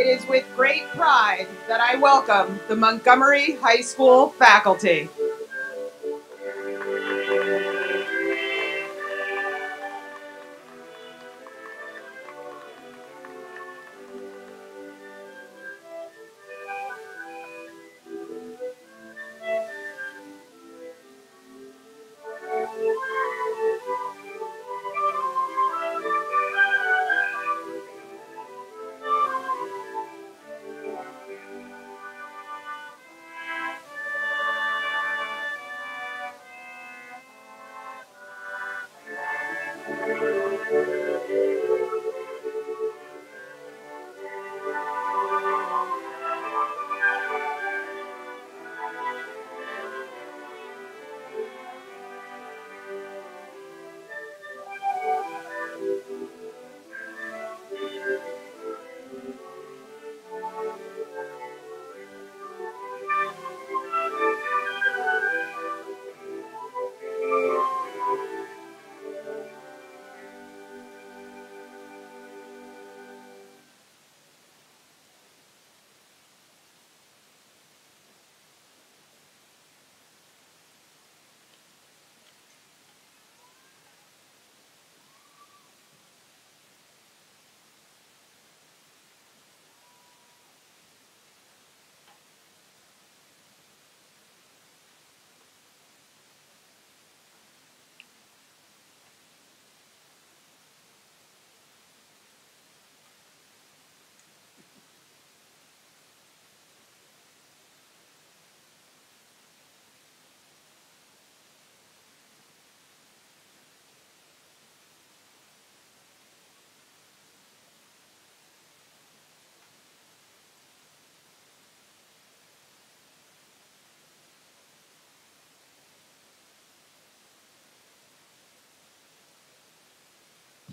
It is with great pride that I welcome the Montgomery High School faculty.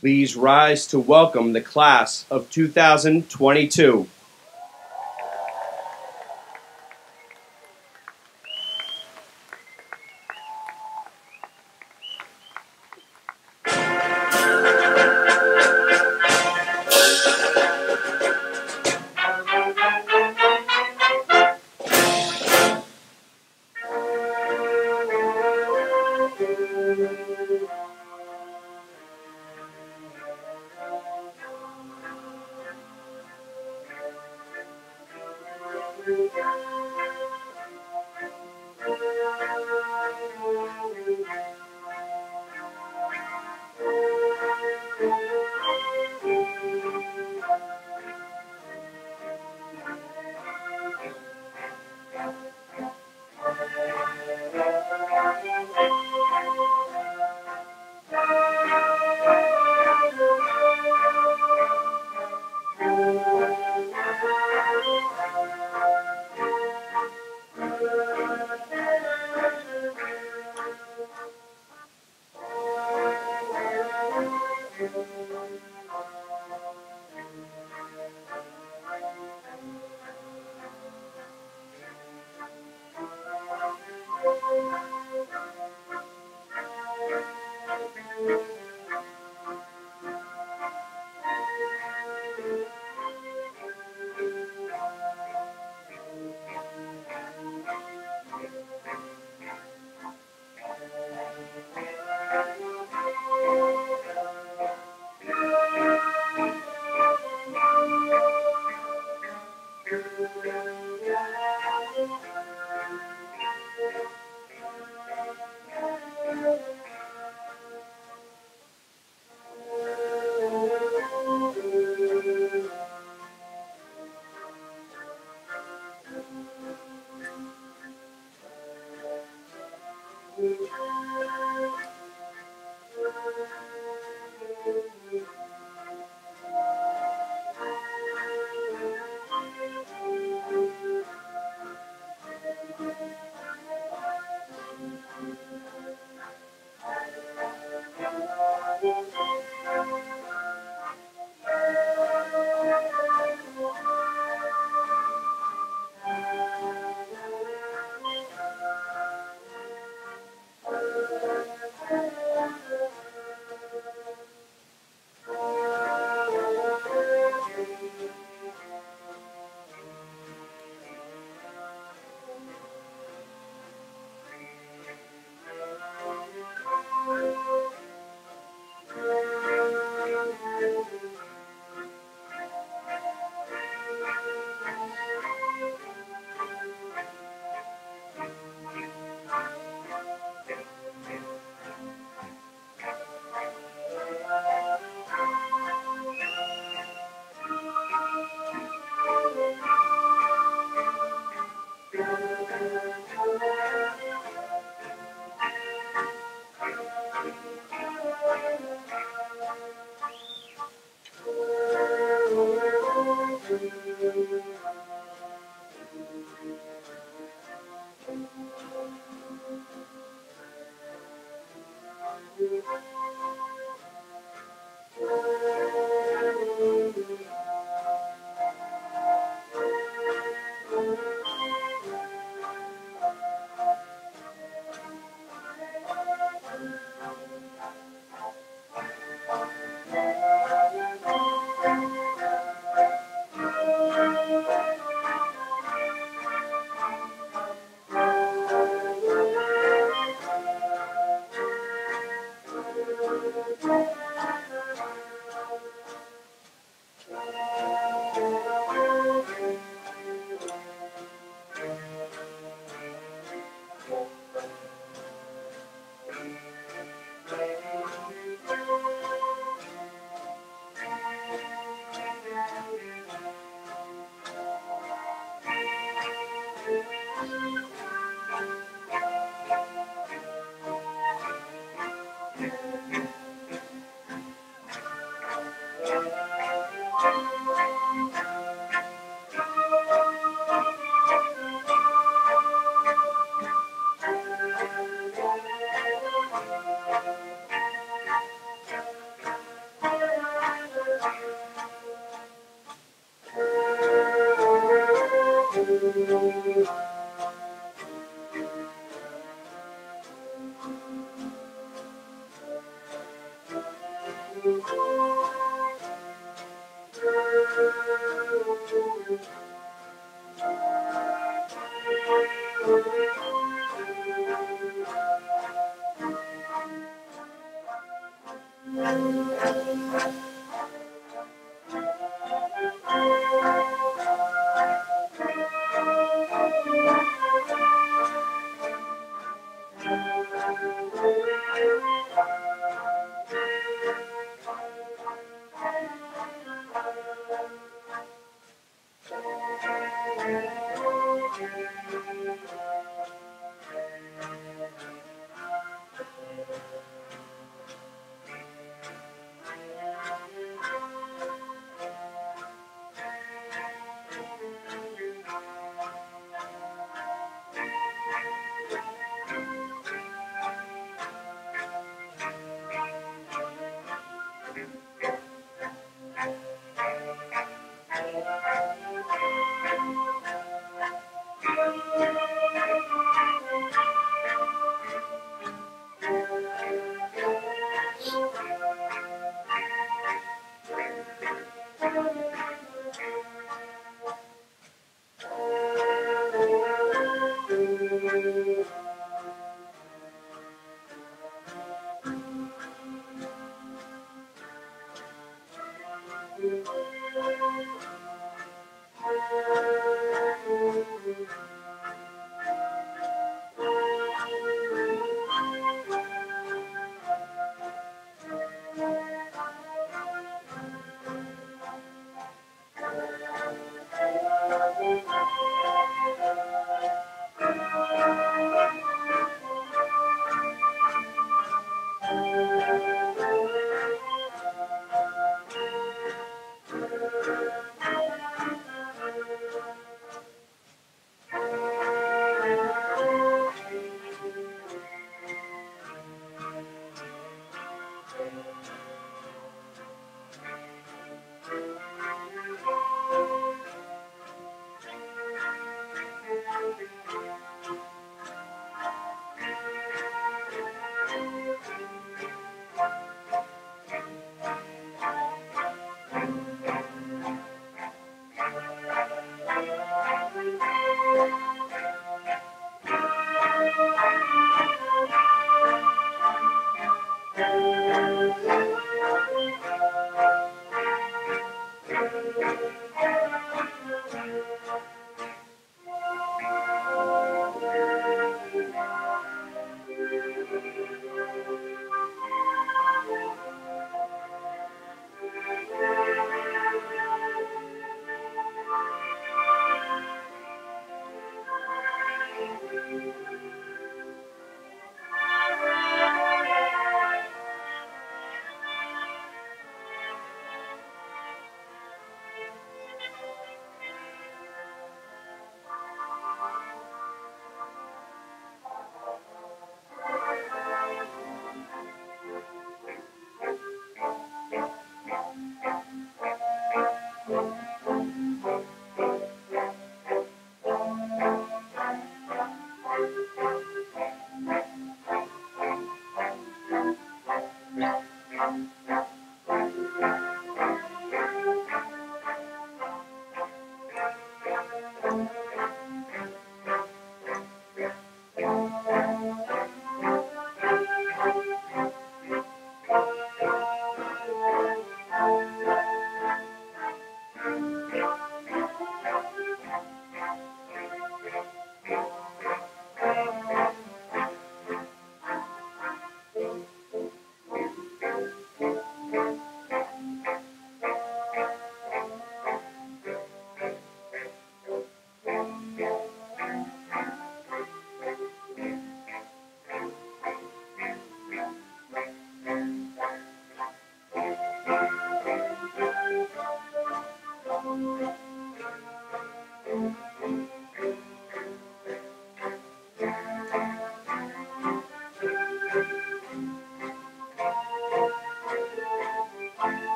Please rise to welcome the class of 2022.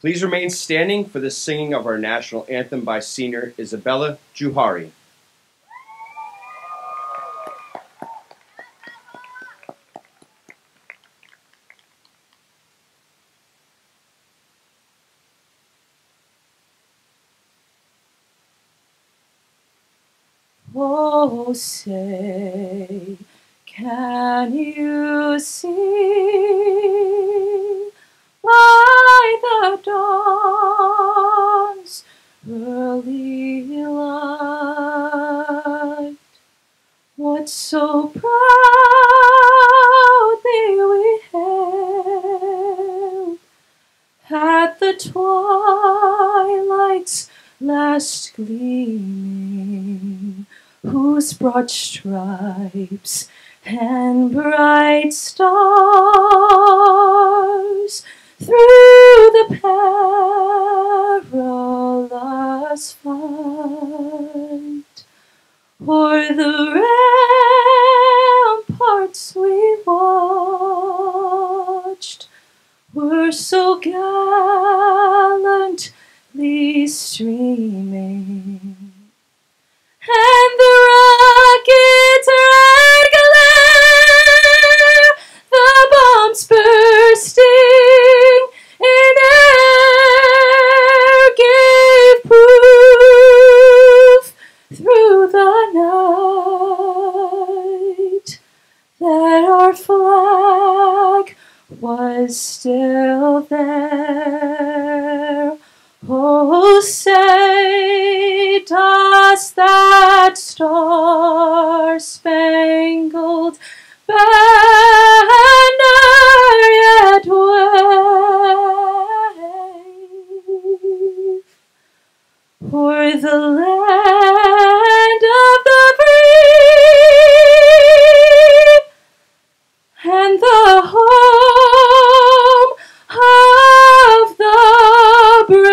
Please remain standing for the singing of our national anthem by senior Isabella Juhari. Oh, say, can you see by the dawn's early light what so proudly we hailed at the twilight's last gleaming, whose broad stripes and bright stars through the perilous fight, o'er the ramparts we watched, were so gallantly streaming, and the rocket's red glare, the bombs bursting in air, gave proof through the night that our flag was still there. Oh, say, does that star-spangled banner yet wave o'er the land of the free and the home of the brave?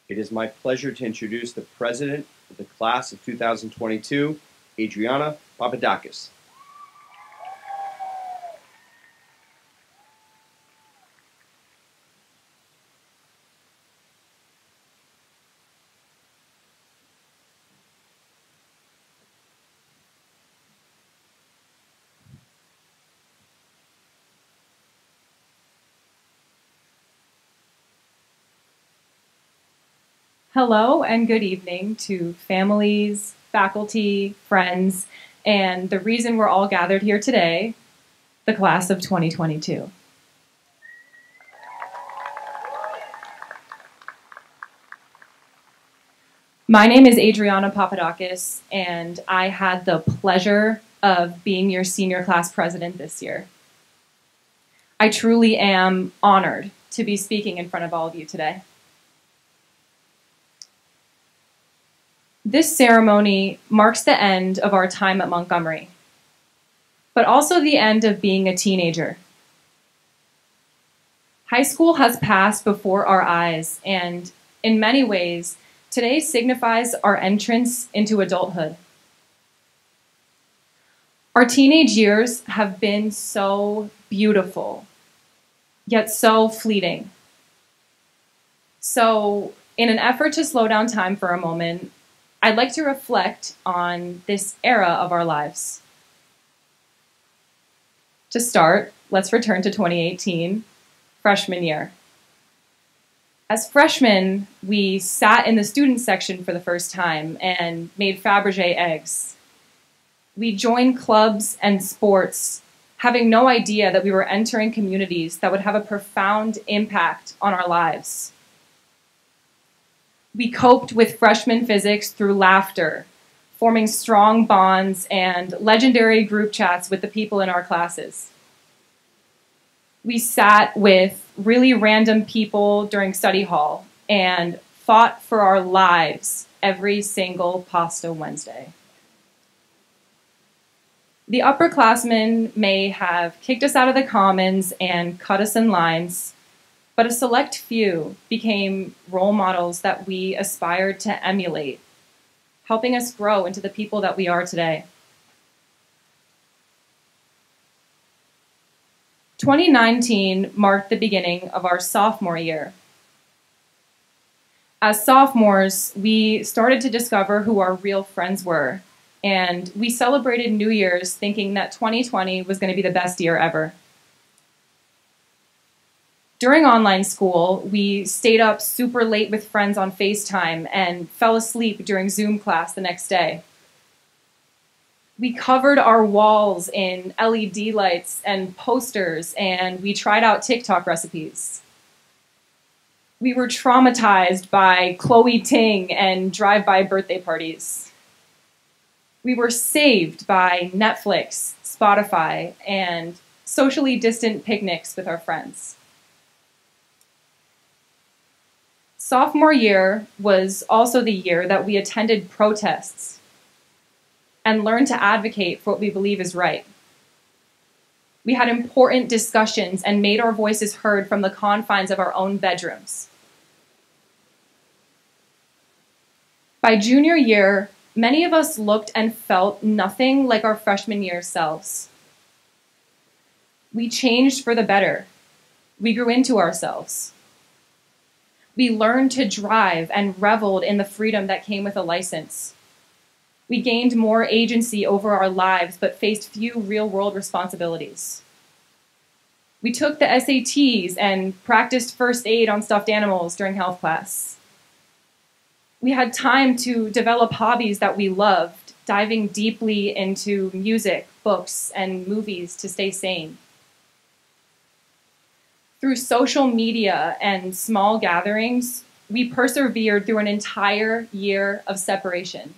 It is my pleasure to introduce the president of the class of 2022, Adriana Papadakis. Hello and good evening to families, faculty, friends, and the reason we're all gathered here today, the class of 2022. My name is Adriana Papadakis, and I had the pleasure of being your senior class president this year. I truly am honored to be speaking in front of all of you today. This ceremony marks the end of our time at Montgomery, but also the end of being a teenager. High school has passed before our eyes, and in many ways, today signifies our entrance into adulthood. Our teenage years have been so beautiful, yet so fleeting. So, in an effort to slow down time for a moment, I'd like to reflect on this era of our lives. To start, let's return to 2018, freshman year. As freshmen, we sat in the student section for the first time and made Fabergé eggs. We joined clubs and sports, having no idea that we were entering communities that would have a profound impact on our lives. We coped with freshman physics through laughter, forming strong bonds and legendary group chats with the people in our classes. We sat with really random people during study hall and fought for our lives every single Pasta Wednesday. The upperclassmen may have kicked us out of the commons and cut us in lines, but a select few became role models that we aspired to emulate, helping us grow into the people that we are today. 2019 marked the beginning of our sophomore year. As sophomores, we started to discover who our real friends were, and we celebrated New Year's thinking that 2020 was going to be the best year ever. During online school, we stayed up super late with friends on FaceTime and fell asleep during Zoom class the next day. We covered our walls in LED lights and posters, and we tried out TikTok recipes. We were traumatized by Chloe Ting and drive-by birthday parties. We were saved by Netflix, Spotify, and socially distant picnics with our friends. Sophomore year was also the year that we attended protests and learned to advocate for what we believe is right. We had important discussions and made our voices heard from the confines of our own bedrooms. By junior year, many of us looked and felt nothing like our freshman year selves. We changed for the better. We grew into ourselves. We learned to drive and reveled in the freedom that came with a license. We gained more agency over our lives, but faced few real-world responsibilities. We took the SATs and practiced first aid on stuffed animals during health class. We had time to develop hobbies that we loved, diving deeply into music, books, and movies to stay sane. Through social media and small gatherings, we persevered through an entire year of separation.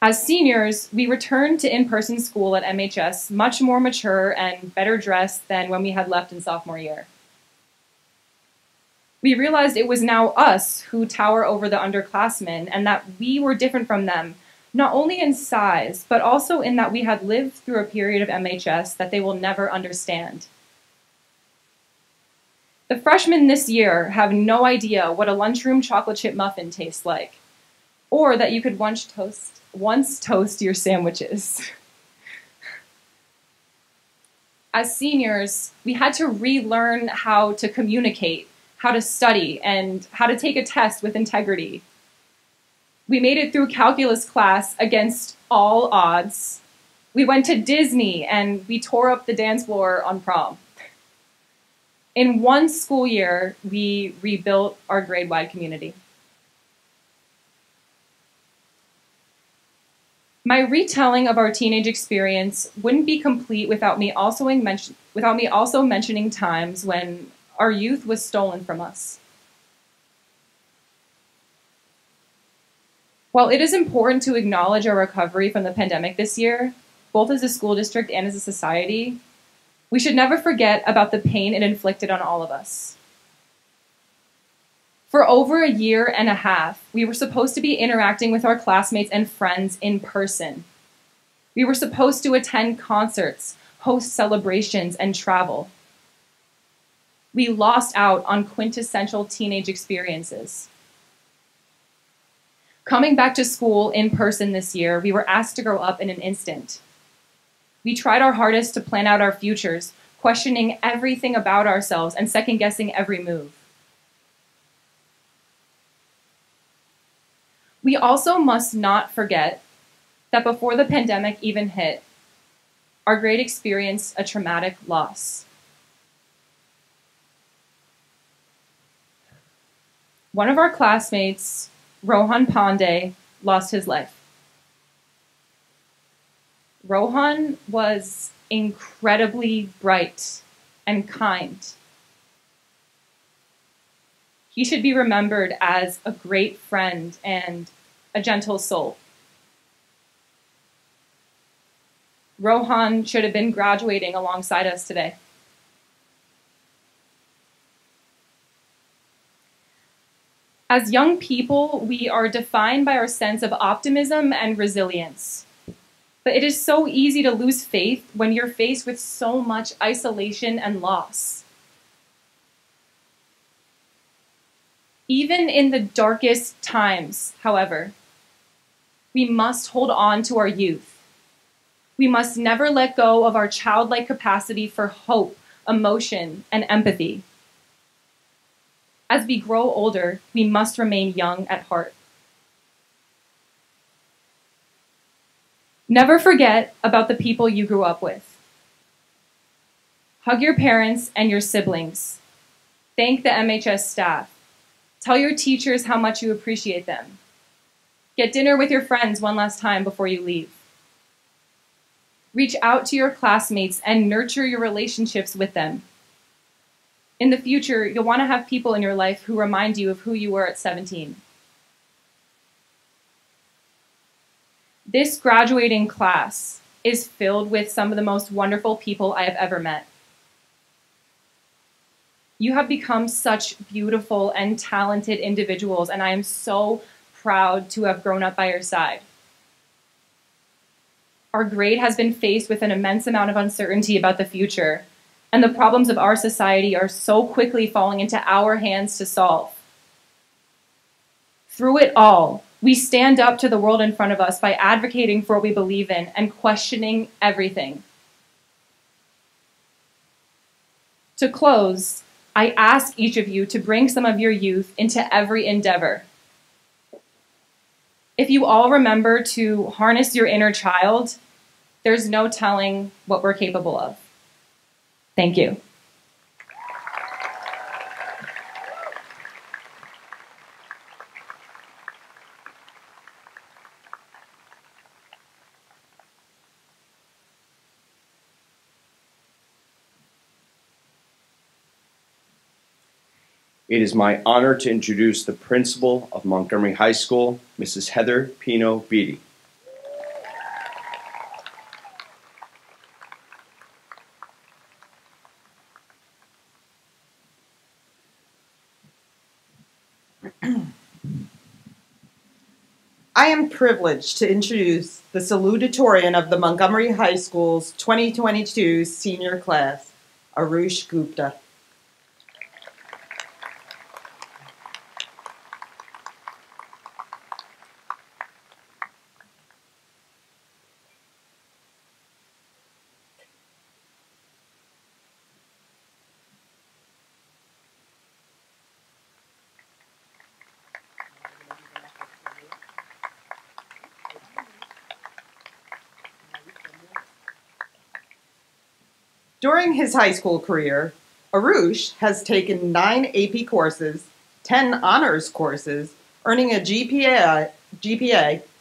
As seniors, we returned to in-person school at MHS much more mature and better dressed than when we had left in sophomore year. We realized it was now us who tower over the underclassmen and that we were different from them, not only in size, but also in that we had lived through a period of MHS that they will never understand. The freshmen this year have no idea what a lunchroom chocolate chip muffin tastes like, or that you could once toast your sandwiches. As seniors, we had to relearn how to communicate, how to study, and how to take a test with integrity. We made it through calculus class against all odds. We went to Disney and we tore up the dance floor on prom. In one school year, we rebuilt our grade-wide community. My retelling of our teenage experience wouldn't be complete without me also mentioning times when our youth was stolen from us. While it is important to acknowledge our recovery from the pandemic this year, both as a school district and as a society, we should never forget about the pain it inflicted on all of us. For over a year and a half, we were supposed to be interacting with our classmates and friends in person. We were supposed to attend concerts, host celebrations, and travel. We lost out on quintessential teenage experiences. Coming back to school in person this year, we were asked to grow up in an instant. We tried our hardest to plan out our futures, questioning everything about ourselves and second-guessing every move. We also must not forget that before the pandemic even hit, our grade experienced a traumatic loss. One of our classmates, Rohan Pandey, lost his life. Rohan was incredibly bright and kind. He should be remembered as a great friend and a gentle soul. Rohan should have been graduating alongside us today. As young people, we are defined by our sense of optimism and resilience. But it is so easy to lose faith when you're faced with so much isolation and loss. Even in the darkest times, however, we must hold on to our youth. We must never let go of our childlike capacity for hope, emotion, and empathy. As we grow older, we must remain young at heart. Never forget about the people you grew up with. Hug your parents and your siblings. Thank the MHS staff. Tell your teachers how much you appreciate them. Get dinner with your friends one last time before you leave. Reach out to your classmates and nurture your relationships with them. In the future, you'll want to have people in your life who remind you of who you were at 17. This graduating class is filled with some of the most wonderful people I have ever met. You have become such beautiful and talented individuals, and I am so proud to have grown up by your side. Our grade has been faced with an immense amount of uncertainty about the future, and the problems of our society are so quickly falling into our hands to solve. Through it all, we stand up to the world in front of us by advocating for what we believe in and questioning everything. To close, I ask each of you to bring some of your youth into every endeavor. If you all remember to harness your inner child, there's no telling what we're capable of. Thank you. It is my honor to introduce the principal of Montgomery High School, Mrs. Heather Pino Beatty. I am privileged to introduce the Salutatorian of the Montgomery High School's 2022 senior class, Arush Gupta. During his high school career, Arush has taken 9 AP courses, 10 honors courses, earning a GPA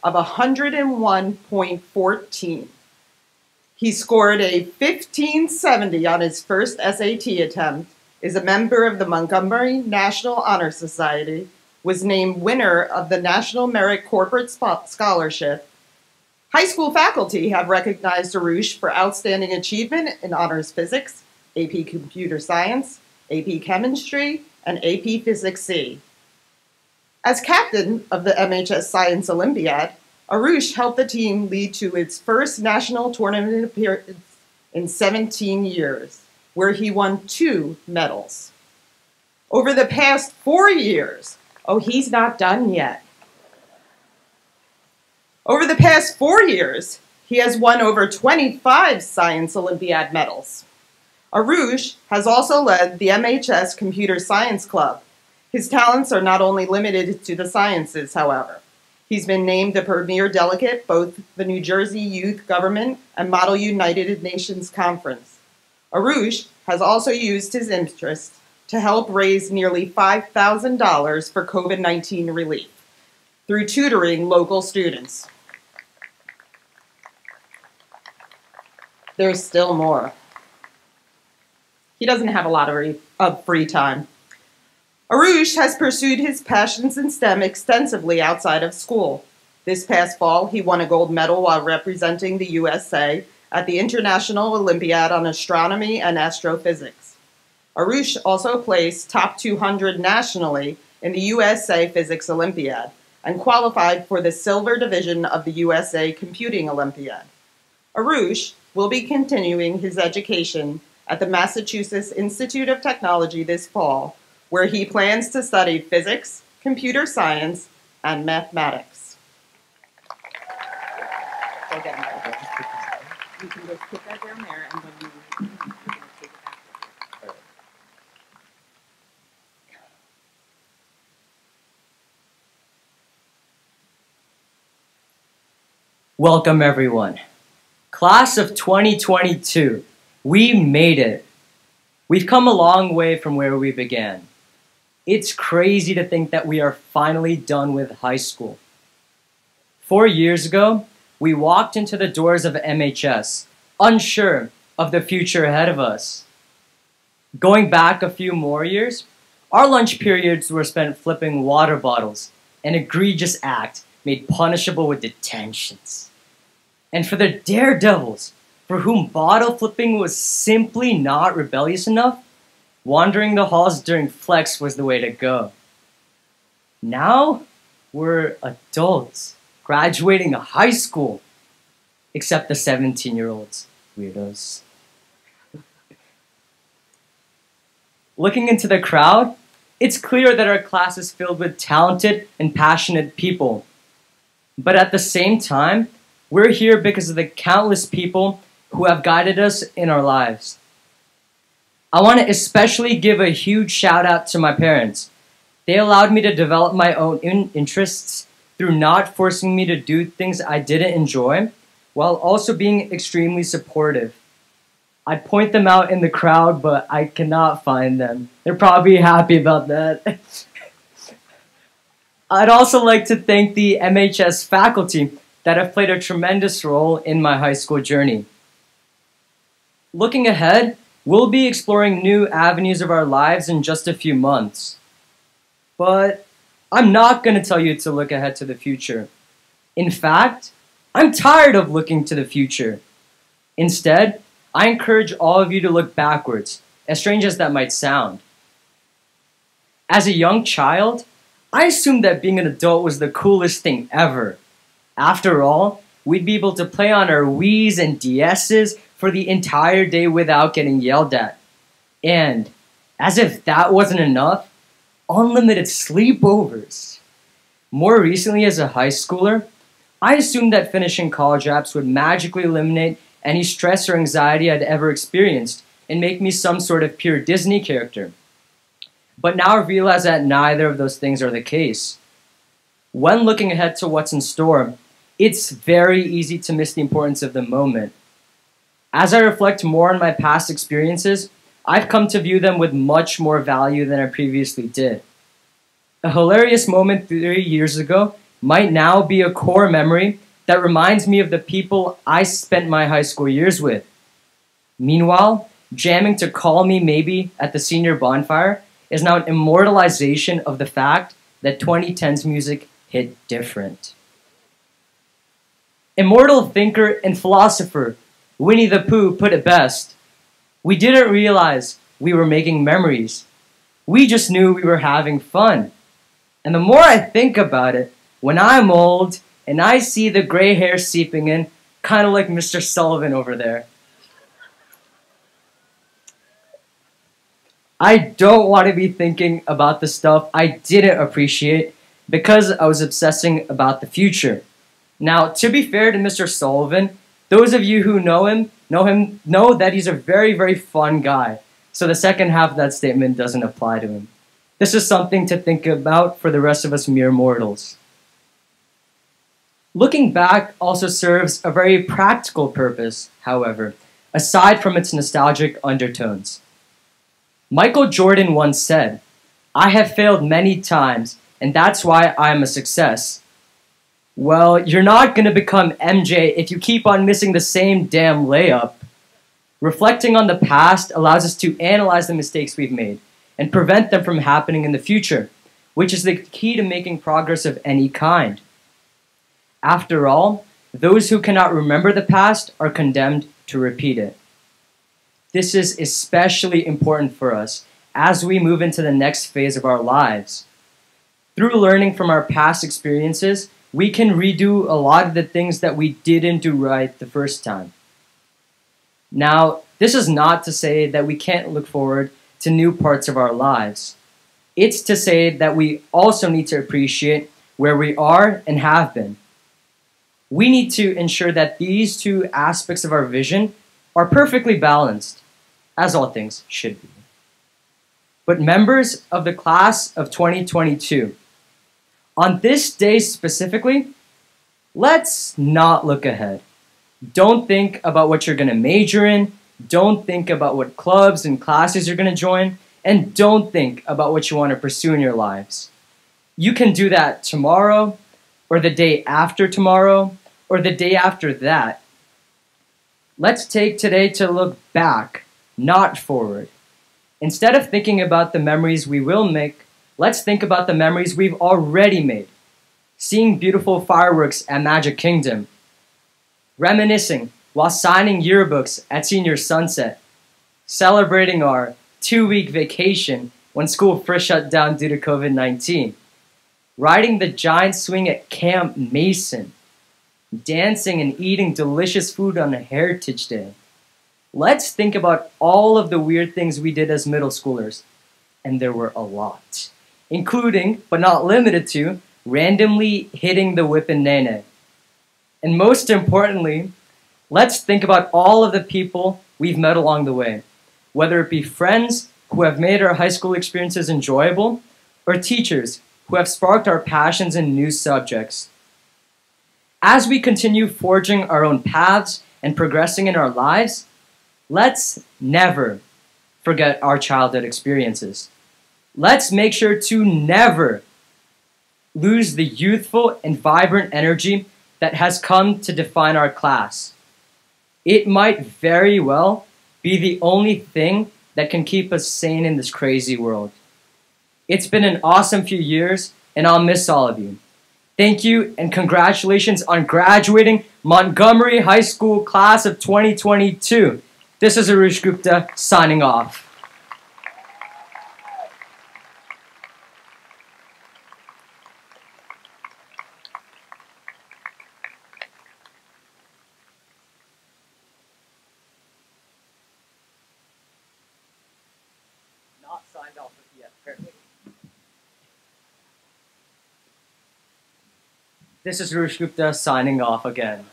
of 101.14. He scored a 1570 on his first SAT attempt, is a member of the Montgomery National Honor Society, was named winner of the National Merit Corporate Scholarship. High school faculty have recognized Arush for outstanding achievement in honors physics, AP computer science, AP chemistry, and AP physics C. As captain of the MHS Science Olympiad, Arush helped the team lead to its first national tournament appearance in 17 years, where he won 2 medals. Over the past 4 years, oh, he's not done yet. Over the past 4 years, he has won over 25 Science Olympiad medals. Arush has also led the MHS Computer Science Club. His talents are not only limited to the sciences, however. He's been named the premier delegate both the New Jersey Youth Government and Model United Nations Conference. Arush has also used his interest to help raise nearly $5,000 for COVID-19 relief through tutoring local students. There's still more. He doesn't have a lot of free time. Arush has pursued his passions in STEM extensively outside of school. This past fall, he won a gold medal while representing the USA at the International Olympiad on Astronomy and Astrophysics. Arush also placed top 200 nationally in the USA Physics Olympiad and qualified for the silver division of the USA Computing Olympiad. Arush will be continuing his education at the Massachusetts Institute of Technology this fall, where he plans to study physics, computer science, and mathematics. So again, you can just put that down there, and then you're going to take it back. Welcome, everyone. Class of 2022, we made it. We've come a long way from where we began. It's crazy to think that we are finally done with high school. 4 years ago, we walked into the doors of MHS, unsure of the future ahead of us. Going back a few more years, our lunch periods were spent flipping water bottles, an egregious act made punishable with detentions. And for the daredevils, for whom bottle flipping was simply not rebellious enough, wandering the halls during flex was the way to go. Now, we're adults, graduating high school, except the 17-year-olds, weirdos. Looking into the crowd, it's clear that our class is filled with talented and passionate people. But at the same time, we're here because of the countless people who have guided us in our lives. I want to especially give a huge shout out to my parents. They allowed me to develop my own interests through not forcing me to do things I didn't enjoy, while also being extremely supportive. I'd point them out in the crowd, but I cannot find them. They're probably happy about that. I'd also like to thank the MHS faculty that have played a tremendous role in my high school journey. Looking ahead, we'll be exploring new avenues of our lives in just a few months. But I'm not going to tell you to look ahead to the future. In fact, I'm tired of looking to the future. Instead, I encourage all of you to look backwards, as strange as that might sound. As a young child, I assumed that being an adult was the coolest thing ever. After all, we'd be able to play on our Wiis and DSs for the entire day without getting yelled at. And, as if that wasn't enough, unlimited sleepovers. More recently, as a high schooler, I assumed that finishing college apps would magically eliminate any stress or anxiety I'd ever experienced and make me some sort of pure Disney character. But now I realize that neither of those things are the case. When looking ahead to what's in store, it's very easy to miss the importance of the moment. As I reflect more on my past experiences, I've come to view them with much more value than I previously did. A hilarious moment 3 years ago might now be a core memory that reminds me of the people I spent my high school years with. Meanwhile, jamming to Call Me Maybe at the senior bonfire is now an immortalization of the fact that 2010's music hit different. Immortal thinker and philosopher Winnie the Pooh put it best. We didn't realize we were making memories. We just knew we were having fun. And the more I think about it, when I'm old and I see the gray hair seeping in, kind of like Mr. Sullivan over there, I don't want to be thinking about the stuff I didn't appreciate because I was obsessing about the future. Now, to be fair to Mr. Sullivan, those of you who know that he's a very, very fun guy. So the second half of that statement doesn't apply to him. This is something to think about for the rest of us mere mortals. Looking back also serves a very practical purpose, however, aside from its nostalgic undertones. Michael Jordan once said, "I have failed many times, and that's why I'm a success." Well, you're not going to become MJ if you keep on missing the same damn layup. Reflecting on the past allows us to analyze the mistakes we've made and prevent them from happening in the future, which is the key to making progress of any kind. After all, those who cannot remember the past are condemned to repeat it. This is especially important for us as we move into the next phase of our lives. Through learning from our past experiences, we can redo a lot of the things that we didn't do right the first time. Now, this is not to say that we can't look forward to new parts of our lives. It's to say that we also need to appreciate where we are and have been. We need to ensure that these two aspects of our vision are perfectly balanced, as all things should be. But members of the class of 2022, on this day specifically, let's not look ahead. Don't think about what you're going to major in. Don't think about what clubs and classes you're going to join. And don't think about what you want to pursue in your lives. You can do that tomorrow, or the day after tomorrow, or the day after that. Let's take today to look back, not forward. Instead of thinking about the memories we will make, let's think about the memories we've already made. Seeing beautiful fireworks at Magic Kingdom. Reminiscing while signing yearbooks at Senior Sunset. Celebrating our 2-week vacation when school first shut down due to COVID-19. Riding the giant swing at Camp Mason. Dancing and eating delicious food on a Heritage Day. Let's think about all of the weird things we did as middle schoolers. And there were a lot. Including, but not limited to, randomly hitting the whip in Nene. And most importantly, let's think about all of the people we've met along the way. Whether it be friends who have made our high school experiences enjoyable, or teachers who have sparked our passions in new subjects. As we continue forging our own paths and progressing in our lives, let's never forget our childhood experiences. Let's make sure to never lose the youthful and vibrant energy that has come to define our class. It might very well be the only thing that can keep us sane in this crazy world. It's been an awesome few years, and I'll miss all of you. Thank you, and congratulations on graduating Montgomery High School class of 2022. This is Arush Gupta signing off. Not signed off yet, apparently. This is Arush Gupta signing off again.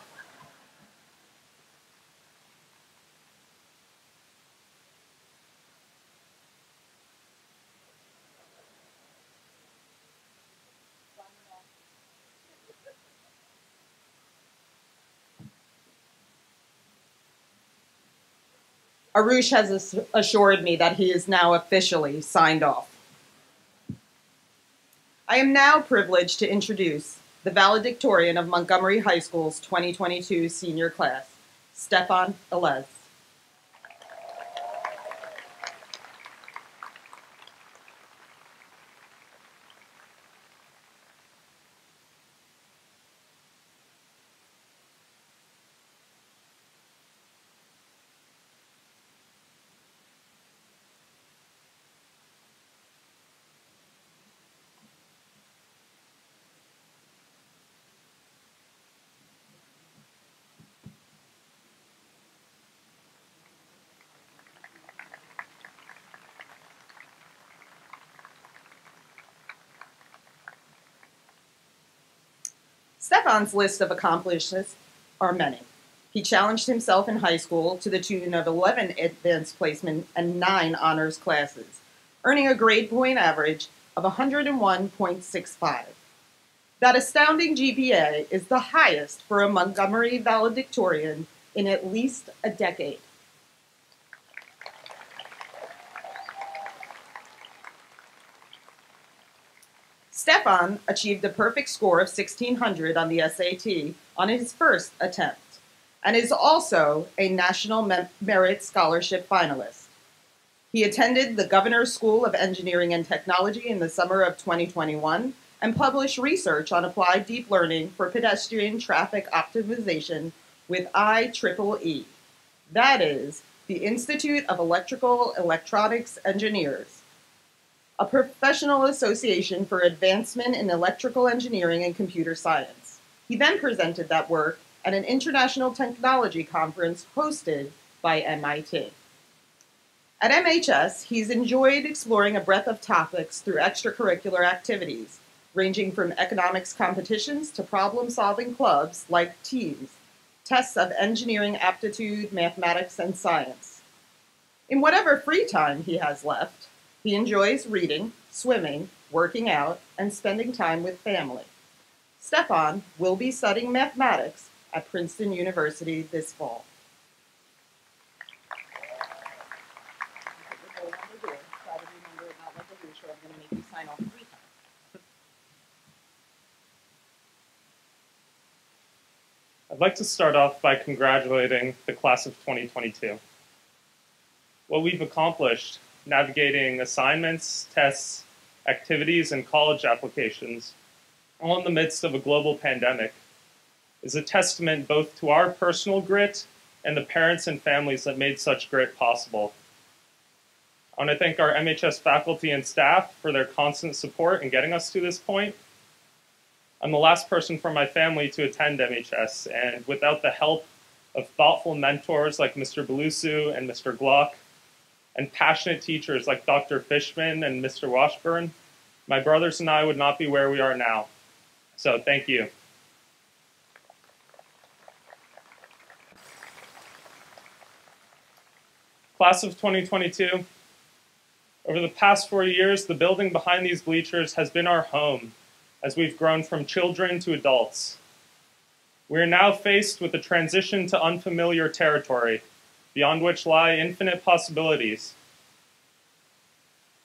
Arush has assured me that he is now officially signed off. I am now privileged to introduce the valedictorian of Montgomery High School's 2022 senior class, Stefan Elez. Stefan's list of accomplishments are many. He challenged himself in high school to the tune of 11 advanced placement and 9 honors classes, earning a grade point average of 101.65. That astounding GPA is the highest for a Montgomery valedictorian in at least a decade. Stefan achieved a perfect score of 1600 on the SAT on his first attempt, and is also a National Merit Scholarship finalist. He attended the Governor's School of Engineering and Technology in the summer of 2021 and published research on applied deep learning for pedestrian traffic optimization with IEEE. That is, the Institute of Electrical Electronics Engineers, a professional association for advancement in electrical engineering and computer science. He then presented that work at an international technology conference hosted by MIT. At MHS, he's enjoyed exploring a breadth of topics through extracurricular activities, ranging from economics competitions to problem-solving clubs like teams, tests of engineering aptitude, mathematics, and science. In whatever free time he has left, he enjoys reading, swimming, working out, and spending time with family. Stefan will be studying mathematics at Princeton University this fall. I'd like to start off by congratulating the class of 2022. What we've accomplished, navigating assignments, tests, activities, and college applications, all in the midst of a global pandemic, is a testament both to our personal grit and the parents and families that made such grit possible. I want to thank our MHS faculty and staff for their constant support in getting us to this point. I'm the last person from my family to attend MHS, and without the help of thoughtful mentors like Mr. Belusu and Mr. Glock, and passionate teachers like Dr. Fishman and Mr. Washburn, my brothers and I would not be where we are now. So thank you. Class of 2022, over the past 4 years, the building behind these bleachers has been our home as we've grown from children to adults. We are now faced with a transition to unfamiliar territory, beyond which lie infinite possibilities.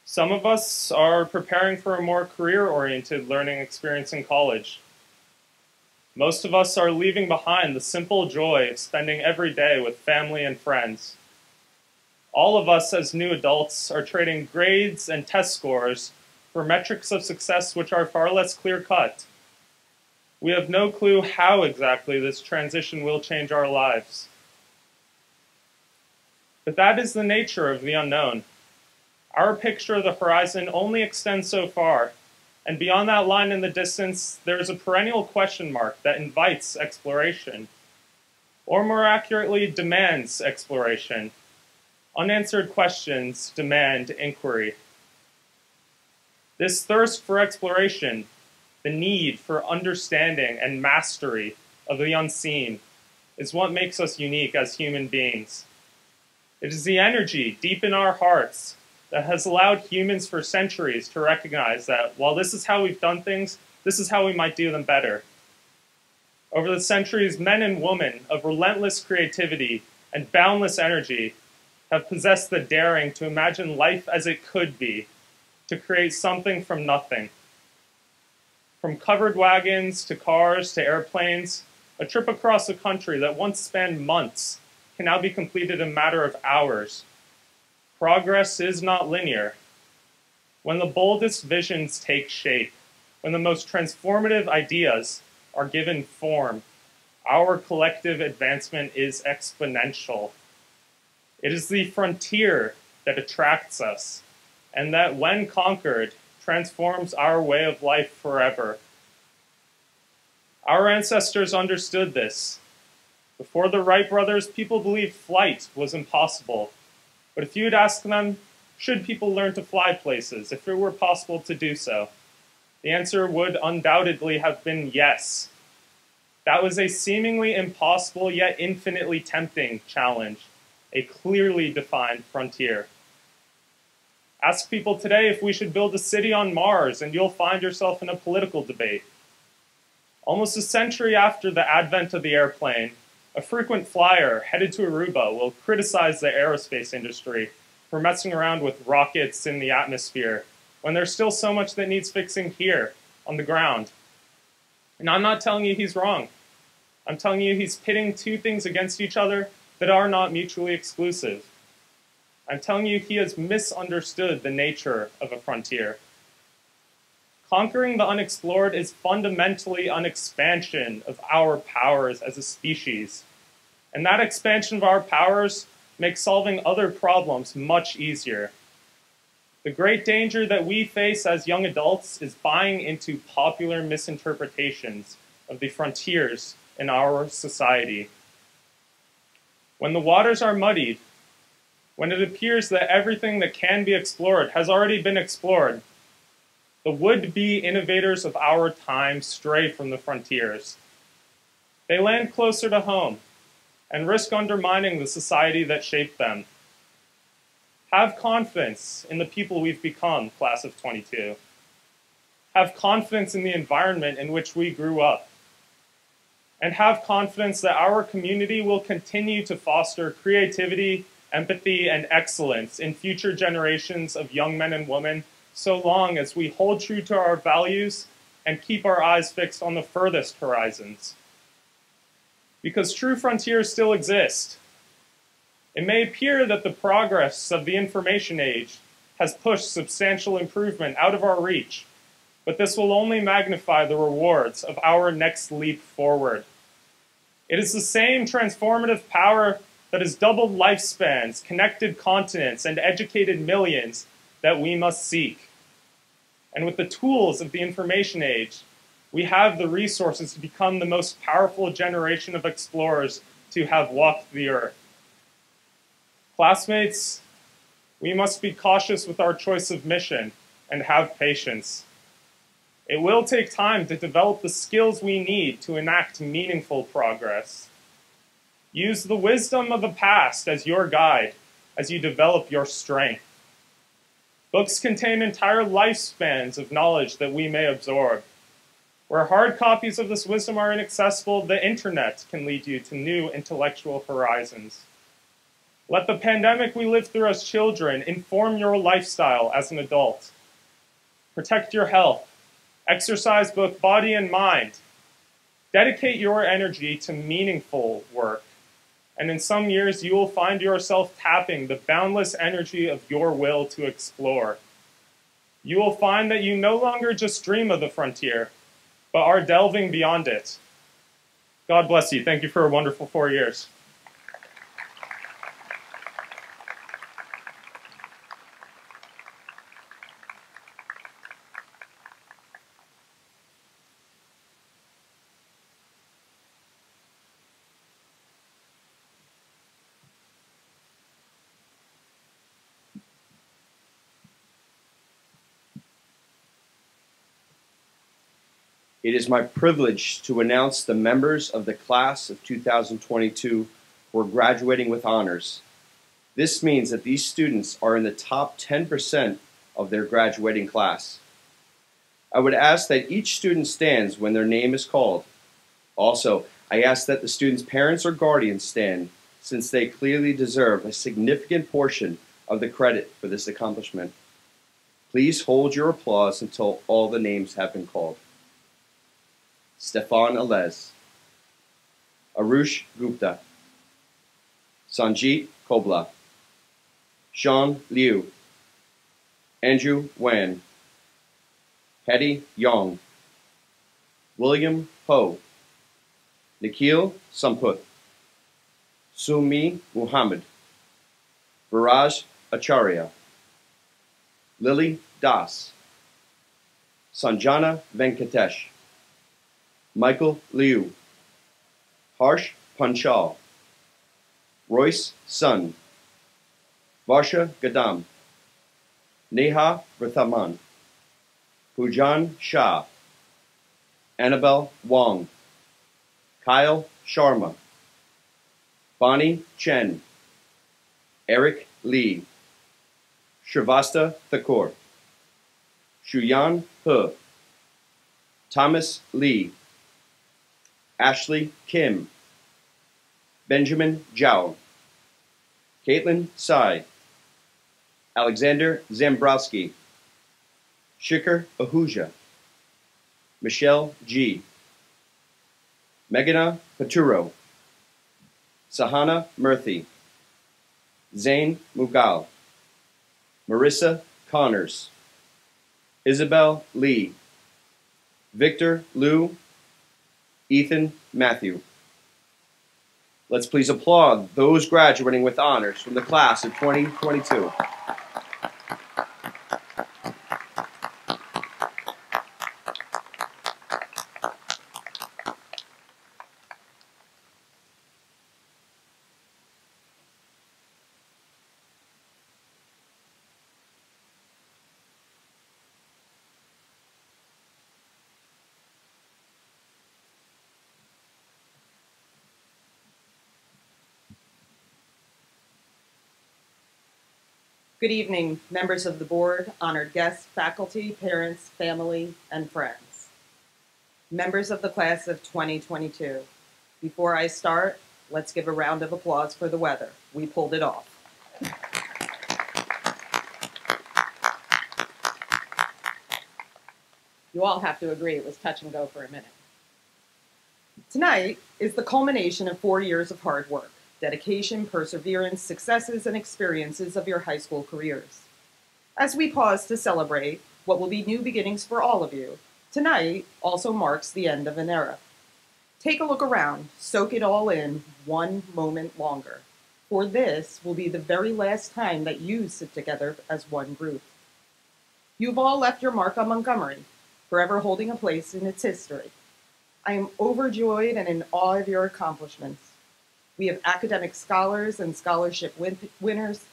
Some of us are preparing for a more career-oriented learning experience in college. Most of us are leaving behind the simple joy of spending every day with family and friends. All of us as new adults are trading grades and test scores for metrics of success which are far less clear-cut. We have no clue how exactly this transition will change our lives. But that is the nature of the unknown. Our picture of the horizon only extends so far, and beyond that line in the distance, there is a perennial question mark that invites exploration, or more accurately, demands exploration. Unanswered questions demand inquiry. This thirst for exploration, the need for understanding and mastery of the unseen, is what makes us unique as human beings. It is the energy deep in our hearts that has allowed humans for centuries to recognize that while this is how we've done things, this is how we might do them better. Over the centuries, men and women of relentless creativity and boundless energy have possessed the daring to imagine life as it could be, to create something from nothing. From covered wagons to cars to airplanes, a trip across the country that once spanned months can now be completed in a matter of hours. Progress is not linear. When the boldest visions take shape, when the most transformative ideas are given form, our collective advancement is exponential. It is the frontier that attracts us, and that when conquered, transforms our way of life forever. Our ancestors understood this. Before the Wright brothers, people believed flight was impossible. But if you'd ask them, should people learn to fly places if it were possible to do so? The answer would undoubtedly have been yes. That was a seemingly impossible yet infinitely tempting challenge, a clearly defined frontier. Ask people today if we should build a city on Mars, and you'll find yourself in a political debate. Almost a century after the advent of the airplane, a frequent flyer headed to Aruba will criticize the aerospace industry for messing around with rockets in the atmosphere, when there's still so much that needs fixing here, on the ground. And I'm not telling you he's wrong. I'm telling you he's pitting two things against each other that are not mutually exclusive. I'm telling you he has misunderstood the nature of a frontier. Conquering the unexplored is fundamentally an expansion of our powers as a species. And that expansion of our powers makes solving other problems much easier. The great danger that we face as young adults is buying into popular misinterpretations of the frontiers in our society. When the waters are muddied, when it appears that everything that can be explored has already been explored, the would-be innovators of our time stray from the frontiers. They land closer to home and risk undermining the society that shaped them. Have confidence in the people we've become, class of 22. Have confidence in the environment in which we grew up. And have confidence that our community will continue to foster creativity, empathy, and excellence in future generations of young men and women, so long as we hold true to our values and keep our eyes fixed on the furthest horizons. Because true frontiers still exist. It may appear that the progress of the information age has pushed substantial improvement out of our reach, but this will only magnify the rewards of our next leap forward. It is the same transformative power that has doubled lifespans, connected continents, and educated millions that we must seek. And with the tools of the information age, we have the resources to become the most powerful generation of explorers to have walked the earth. Classmates, we must be cautious with our choice of mission and have patience. It will take time to develop the skills we need to enact meaningful progress. Use the wisdom of the past as your guide as you develop your strength. Books contain entire lifespans of knowledge that we may absorb. Where hard copies of this wisdom are inaccessible, the internet can lead you to new intellectual horizons. Let the pandemic we lived through as children inform your lifestyle as an adult. Protect your health. Exercise both body and mind. Dedicate your energy to meaningful work. And in some years, you will find yourself tapping the boundless energy of your will to explore. You will find that you no longer just dream of the frontier, but are delving beyond it. God bless you. Thank you for a wonderful 4 years. It is my privilege to announce the members of the class of 2022 who are graduating with honors. This means that these students are in the top 10% of their graduating class. I would ask that each student stands when their name is called. Also, I ask that the students' parents or guardians stand, since they clearly deserve a significant portion of the credit for this accomplishment. Please hold your applause until all the names have been called. Stefan Alez, Arush Gupta, Sanjit Kobla, Sean Liu, Andrew Wan, Hetty Yong, William Ho, Nikhil Samput, Sumi Muhammad, Viraj Acharya, Lily Das, Sanjana Venkatesh, Michael Liu, Harsh Panchal, Royce Sun, Varsha Gadam, Neha Vrathaman, Pujan Shah, Annabelle Wong, Kyle Sharma, Bonnie Chen, Eric Lee, Shrivasta Thakur, Shuyan He, Thomas Lee, Ashley Kim, Benjamin Zhao, Caitlin Tsai, Alexander Zambrowski, Shikhar Ahuja, Michelle G, Meghana Paturo, Sahana Murthy, Zain Mughal, Marissa Connors, Isabel Lee, Victor Liu, Ethan Matthew. Let's please applaud those graduating with honors from the class of 2022. Good evening, members of the board, honored guests, faculty, parents, family, and friends. Members of the class of 2022. Before I start, let's give a round of applause for the weather. We pulled it off. You all have to agree it was touch and go for a minute. Tonight is the culmination of 4 years of hard work, dedication, perseverance, successes, and experiences of your high school careers. As we pause to celebrate what will be new beginnings for all of you, tonight also marks the end of an era. Take a look around, soak it all in one moment longer, for this will be the very last time that you sit together as one group. You've all left your mark on Montgomery, forever holding a place in its history. I am overjoyed and in awe of your accomplishments. We have academic scholars and scholarship winners,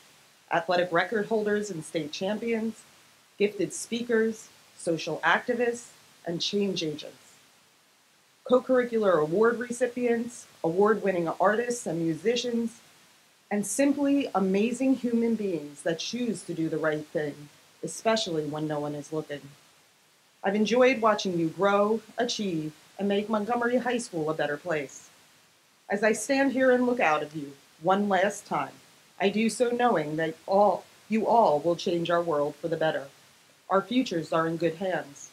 athletic record holders and state champions, gifted speakers, social activists, and change agents. Co-curricular award recipients, award-winning artists and musicians, and simply amazing human beings that choose to do the right thing, especially when no one is looking. I've enjoyed watching you grow, achieve, and make Montgomery High School a better place. As I stand here and look out at you one last time, I do so knowing that you all will change our world for the better. Our futures are in good hands.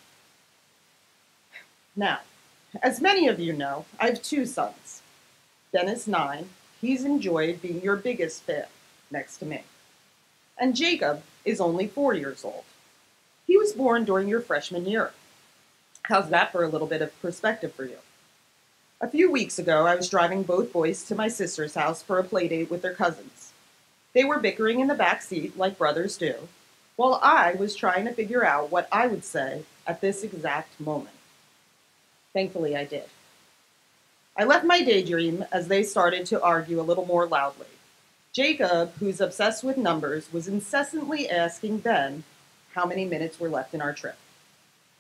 Now, as many of you know, I have 2 sons. Ben is 9. He's enjoyed being your biggest fan next to me. And Jacob is only 4 years old. He was born during your freshman year. How's that for a little bit of perspective for you? A few weeks ago, I was driving both boys to my sister's house for a play date with their cousins. They were bickering in the back seat like brothers do, while I was trying to figure out what I would say at this exact moment. Thankfully, I did. I left my daydream as they started to argue a little more loudly. Jacob, who's obsessed with numbers, was incessantly asking Ben how many minutes were left in our trip.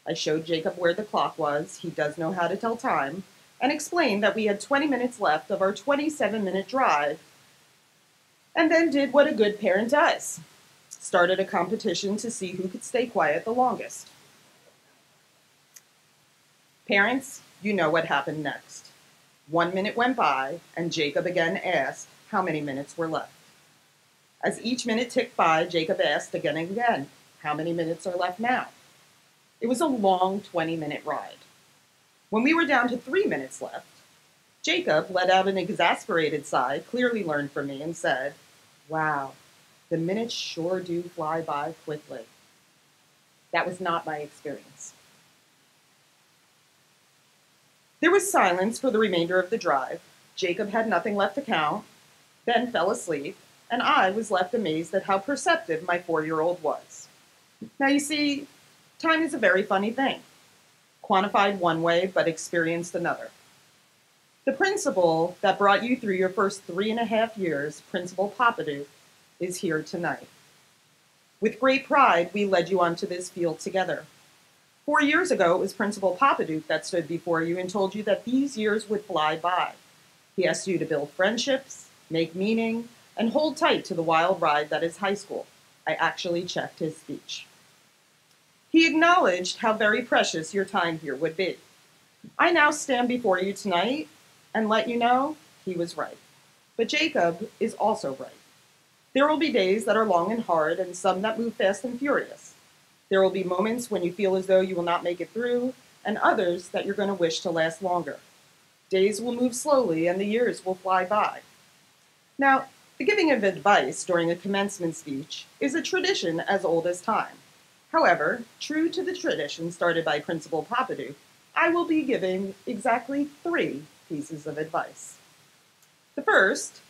I showed Jacob where the clock was, he does know how to tell time, and explained that we had 20 minutes left of our 27-minute drive, and then did what a good parent does. Started a competition to see who could stay quiet the longest. Parents, you know what happened next. 1 minute went by, and Jacob again asked how many minutes were left. As each minute ticked by, Jacob asked again and again, how many minutes are left now? It was a long 20-minute ride. When we were down to 3 minutes left, Jacob let out an exasperated sigh, clearly learned from me, and said, "Wow, the minutes sure do fly by quickly." That was not my experience. There was silence for the remainder of the drive. Jacob had nothing left to count, Ben fell asleep, and I was left amazed at how perceptive my 4-year-old was. Now you see, time is a very funny thing. Quantified one way, but experienced another. The principal that brought you through your first 3.5 years, Principal Papadou, is here tonight. With great pride, we led you onto this field together. 4 years ago, it was Principal Papadou that stood before you and told you that these years would fly by. He asked you to build friendships, make meaning, and hold tight to the wild ride that is high school. I actually checked his speech. He acknowledged how very precious your time here would be. I now stand before you tonight and let you know he was right. But Jacob is also right. There will be days that are long and hard and some that move fast and furious. There will be moments when you feel as though you will not make it through and others that you're going to wish to last longer. Days will move slowly and the years will fly by. Now, the giving of advice during a commencement speech is a tradition as old as time. However, true to the tradition started by Principal Papadou, I will be giving exactly 3 pieces of advice. The first,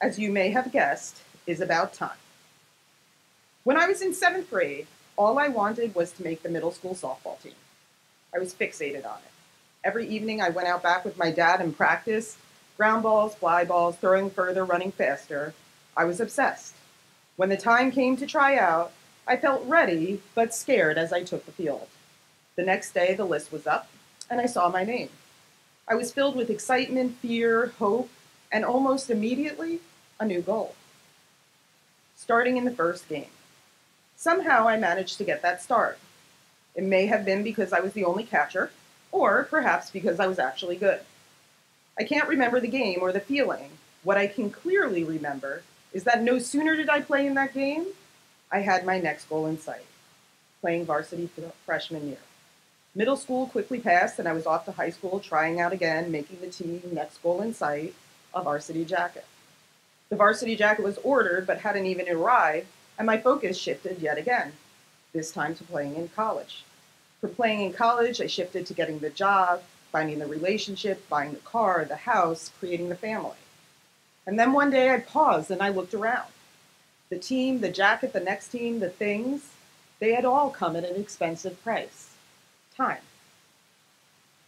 as you may have guessed, is about time. When I was in 7th grade, all I wanted was to make the middle school softball team. I was fixated on it. Every evening I went out back with my dad and practiced ground balls, fly balls, throwing further, running faster. I was obsessed. When the time came to try out, I felt ready but scared as I took the field. The next day the list was up and I saw my name. I was filled with excitement, fear, hope, and almost immediately a new goal. Starting in the first game. Somehow I managed to get that start. It may have been because I was the only catcher, or perhaps because I was actually good. I can't remember the game or the feeling. What I can clearly remember is that no sooner did I play in that game, I had my next goal in sight, playing varsity freshman year. Middle school quickly passed and I was off to high school, trying out again, making the team, next goal in sight, a varsity jacket. The varsity jacket was ordered but hadn't even arrived, and my focus shifted yet again, this time to playing in college. From playing in college, I shifted to getting the job, finding the relationship, buying the car, the house, creating the family. And then one day I paused and I looked around. The team, the jacket, the next team, the things, they had all come at an expensive price. Time.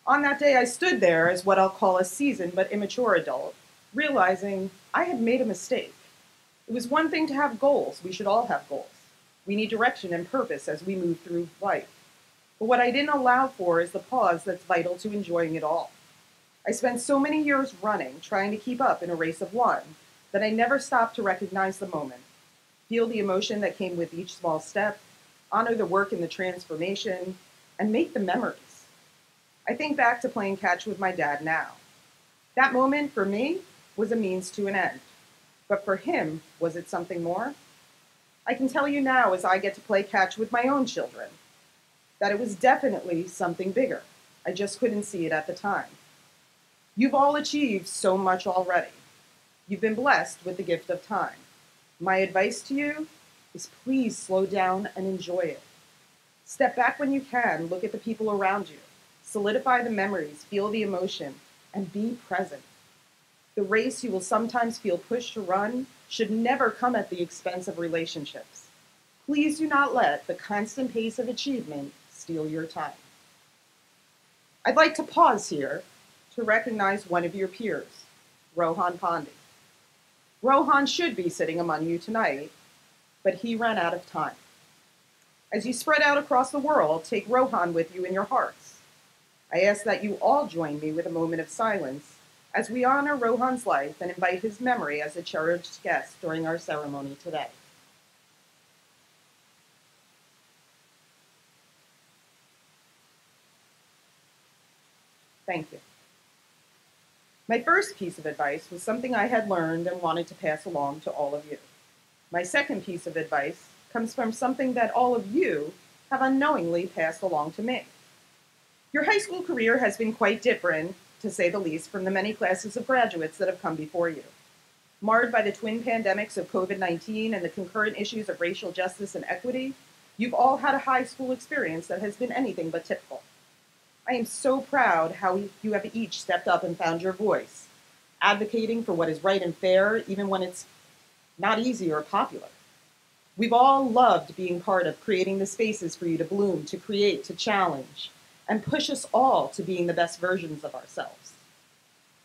On that day, I stood there as what I'll call a seasoned but immature adult, realizing I had made a mistake. It was one thing to have goals. We should all have goals. We need direction and purpose as we move through life. But what I didn't allow for is the pause that's vital to enjoying it all. I spent so many years running, trying to keep up in a race of one, that I never stopped to recognize the moment, feel the emotion that came with each small step, honor the work and the transformation, and make the memories. I think back to playing catch with my dad now. That moment, for me, was a means to an end. But for him, was it something more? I can tell you now, as I get to play catch with my own children, that it was definitely something bigger. I just couldn't see it at the time. You've all achieved so much already. You've been blessed with the gift of time. My advice to you is please slow down and enjoy it. Step back when you can, look at the people around you, solidify the memories, feel the emotion, and be present. The race you will sometimes feel pushed to run should never come at the expense of relationships. Please do not let the constant pace of achievement steal your time. I'd like to pause here to recognize one of your peers, Rohan Pandey. Rohan should be sitting among you tonight, but he ran out of time. As you spread out across the world, take Rohan with you in your hearts. I ask that you all join me with a moment of silence as we honor Rohan's life and invite his memory as a cherished guest during our ceremony today. Thank you. My first piece of advice was something I had learned and wanted to pass along to all of you. My second piece of advice comes from something that all of you have unknowingly passed along to me. Your high school career has been quite different, to say the least, from the many classes of graduates that have come before you. Marred by the twin pandemics of COVID-19 and the concurrent issues of racial justice and equity, you've all had a high school experience that has been anything but typical. I am so proud how you have each stepped up and found your voice, advocating for what is right and fair, even when it's not easy or popular. We've all loved being part of creating the spaces for you to bloom, to create, to challenge, and push us all to being the best versions of ourselves.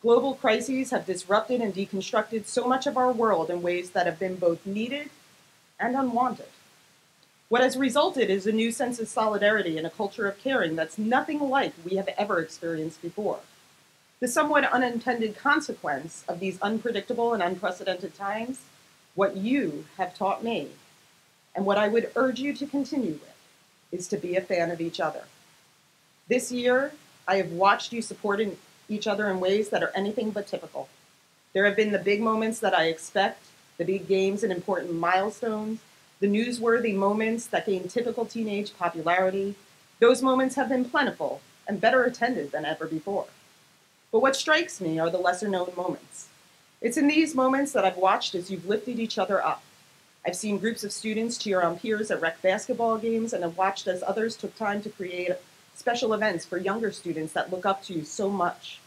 Global crises have disrupted and deconstructed so much of our world in ways that have been both needed and unwanted. What has resulted is a new sense of solidarity and a culture of caring that's nothing like we have ever experienced before. The somewhat unintended consequence of these unpredictable and unprecedented times, what you have taught me, and what I would urge you to continue with, is to be a fan of each other. This year, I have watched you supporting each other in ways that are anything but typical. There have been the big moments that I expect, the big games and important milestones, the newsworthy moments that gain typical teenage popularity. Those moments have been plentiful and better attended than ever before. But what strikes me are the lesser-known moments. It's in these moments that I've watched as you've lifted each other up. I've seen groups of students cheer on peers at rec basketball games and have watched as others took time to create special events for younger students that look up to you so much.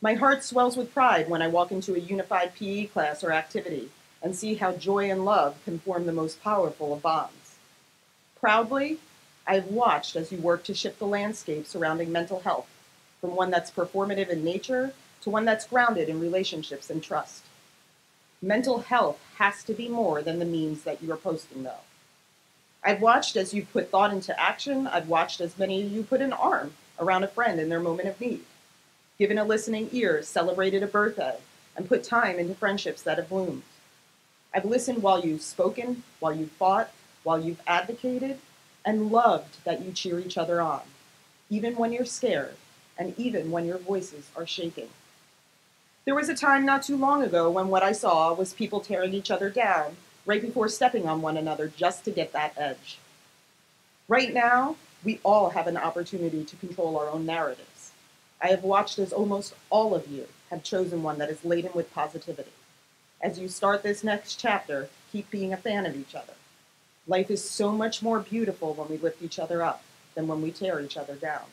My heart swells with pride when I walk into a unified PE class or activity and see how joy and love can form the most powerful of bonds. Proudly, I have watched as you work to shift the landscape surrounding mental health, from one that's performative in nature to one that's grounded in relationships and trust. Mental health has to be more than the memes that you are posting, though. I've watched as you've put thought into action. I've watched as many of you put an arm around a friend in their moment of need, given a listening ear, celebrated a birthday, and put time into friendships that have bloomed. I've listened while you've spoken, while you've fought, while you've advocated, and loved that you cheer each other on, even when you're scared, and even when your voices are shaking. There was a time not too long ago when what I saw was people tearing each other down right before stepping on one another just to get that edge. Right now, we all have an opportunity to control our own narratives. I have watched as almost all of you have chosen one that is laden with positivity. As you start this next chapter, keep being a fan of each other. Life is so much more beautiful when we lift each other up than when we tear each other down.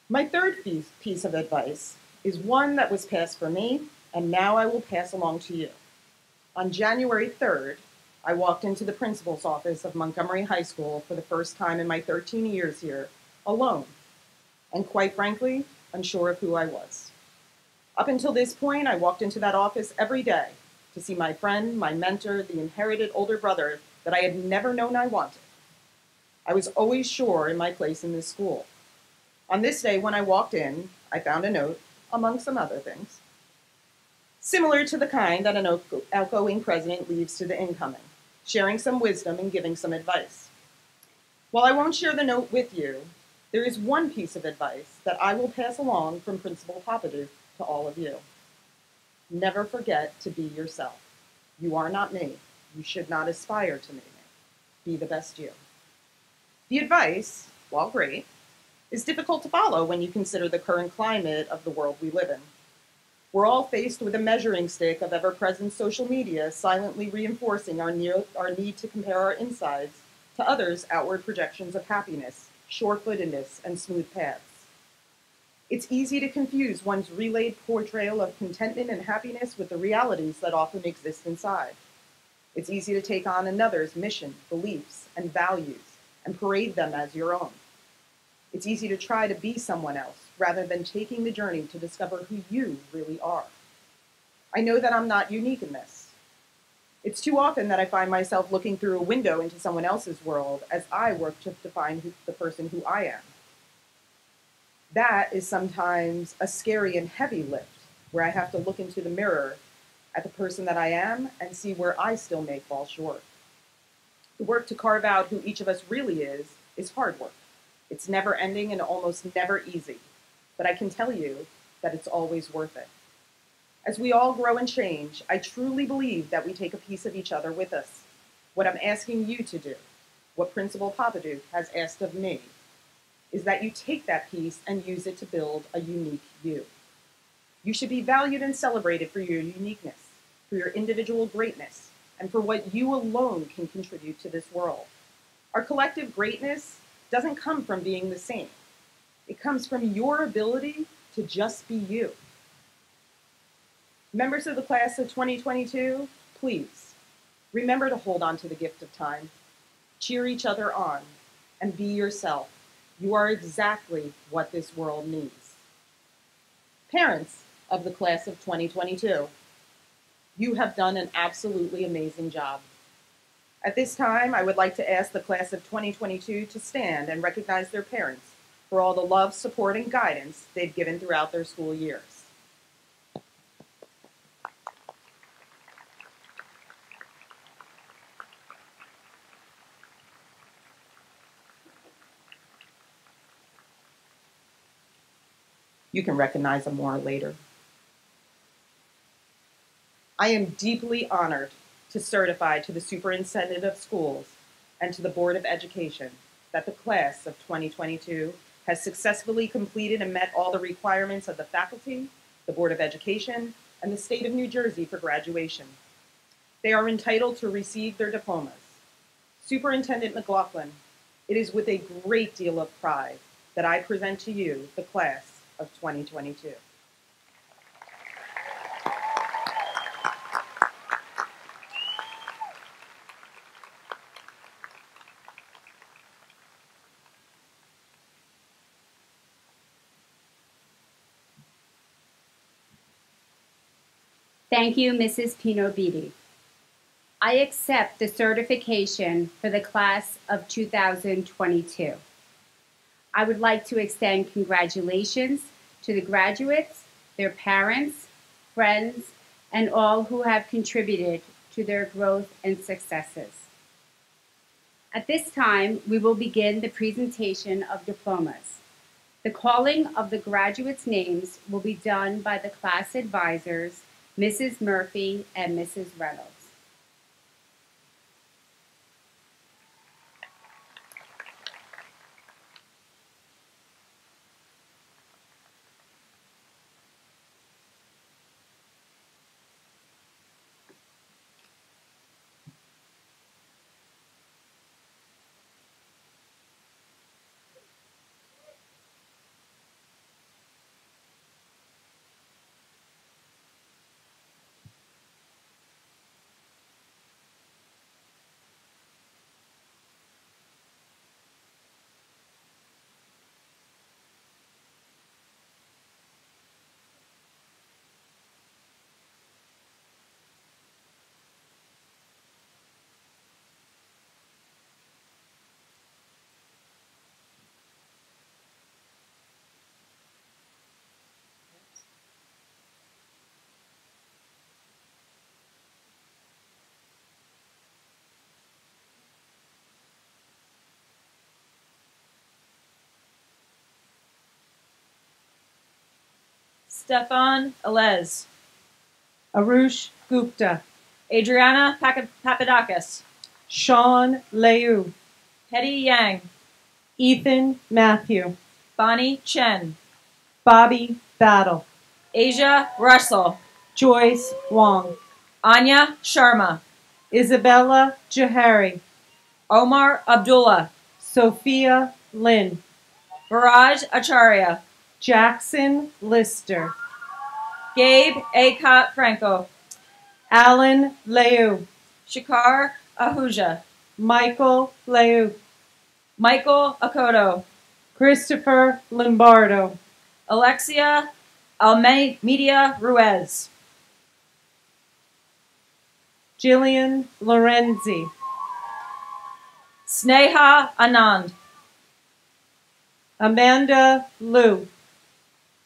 My third piece of advice is one that was passed for me, and now I will pass along to you. On January 3rd, I walked into the principal's office of Montgomery High School for the first time in my 13 years here, alone, and quite frankly, unsure of who I was. Up until this point, I walked into that office every day to see my friend, my mentor, the inherited older brother that I had never known I wanted. I was always sure in my place in this school. On this day, when I walked in, I found a note, among some other things, similar to the kind that an outgoing president leaves to the incoming, sharing some wisdom and giving some advice. While I won't share the note with you, there is one piece of advice that I will pass along from Principal Papadou to all of you. Never forget to be yourself. You are not me. You should not aspire to be me. Be the best you. The advice, while great, is difficult to follow when you consider the current climate of the world we live in. We're all faced with a measuring stick of ever-present social media silently reinforcing our need to compare our insides to others' outward projections of happiness, sure-footedness, and smooth paths. It's easy to confuse one's relayed portrayal of contentment and happiness with the realities that often exist inside. It's easy to take on another's mission, beliefs, and values and parade them as your own. It's easy to try to be someone else rather than taking the journey to discover who you really are. I know that I'm not unique in this. It's too often that I find myself looking through a window into someone else's world as I work to define the person who I am. That is sometimes a scary and heavy lift, where I have to look into the mirror at the person that I am and see where I still may fall short. The work to carve out who each of us really is hard work. It's never ending and almost never easy, but I can tell you that it's always worth it. As we all grow and change, I truly believe that we take a piece of each other with us. What I'm asking you to do, what Principal Papadou has asked of me, is that you take that piece and use it to build a unique you. You should be valued and celebrated for your uniqueness, for your individual greatness, and for what you alone can contribute to this world. Our collective greatness doesn't come from being the same. It comes from your ability to just be you. Members of the class of 2022, please remember to hold on to the gift of time, cheer each other on, and be yourself. You are exactly what this world needs. Parents of the class of 2022, you have done an absolutely amazing job. At this time, I would like to ask the class of 2022 to stand and recognize their parents for all the love, support, and guidance they've given throughout their school years. You can recognize them more later. I am deeply honored to certify to the Superintendent of Schools and to the Board of Education that the class of 2022 has successfully completed and met all the requirements of the faculty, the Board of Education, and the state of New Jersey for graduation. They are entitled to receive their diplomas. Superintendent McLaughlin, it is with a great deal of pride that I present to you the class of 2022. Thank you, Mrs. Pinobiti. I accept the certification for the class of 2022. I would like to extend congratulations to the graduates, their parents, friends, and all who have contributed to their growth and successes. At this time, we will begin the presentation of diplomas. The calling of the graduates' names will be done by the class advisors, Mrs. Murphy and Mrs. Reynolds. Stefan Alez, Arush Gupta, Adriana Papadakis, Sean Liu, Hetty Yang, Ethan Matthew, Bonnie Chen, Bobby Battle, Asia Russell, Joyce Wong, Anya Sharma, Isabella Jahari, Omar Abdullah, Sophia Lynn, Viraj Acharya, Jackson Lister, Gabe Akot Franco, Alan Liu, Shikar Ahuja, Michael Liu, Michael Akoto, Christopher Lombardo, Alexia Almeida Ruiz, Jillian Lorenzi, Sneha Anand, Amanda Liu,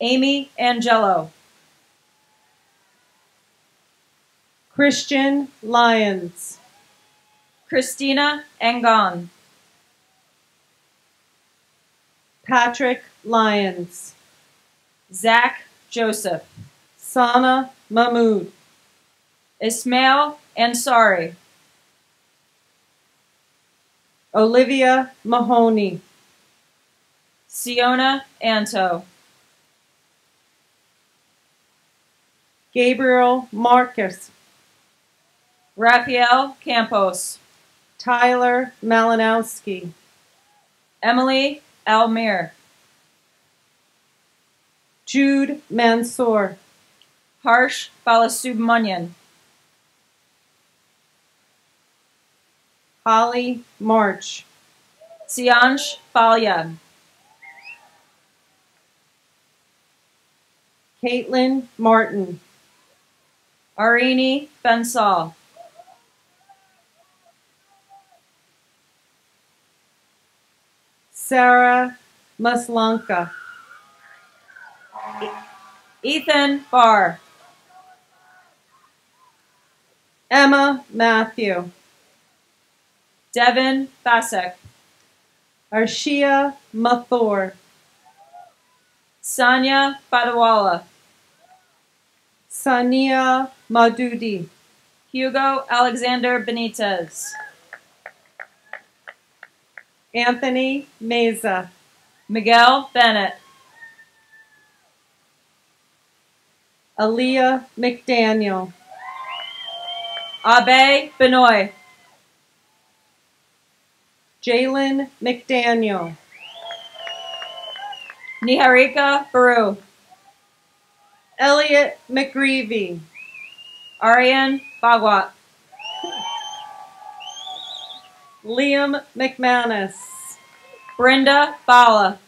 Amy Angelo, Christian Lyons, Christina Angon, Patrick Lyons, Zach Joseph, Sana Mahmood, Ismail Ansari, Olivia Mahoney, Siona Anto, Gabriel Marcus, Rafael Campos, Tyler Malinowski, Emily Almir, Jude Mansour, Harsh Balasubramanian, Holly March, Siansh Balya, Caitlin Martin, Arini Bensal, Sarah Maslanka, Ethan Barr, Emma Matthew, Devin Basek, Arshia Mathur, Sanya Badawala, Sania Madudi, Hugo Alexander Benitez, Anthony Meza, Miguel Bennett, Aaliyah McDaniel, Abe Benoit, Jalen McDaniel, Niharika Baru. Elliot McGreevy. Aryan Bagwat. Liam McManus. Brenda Bala.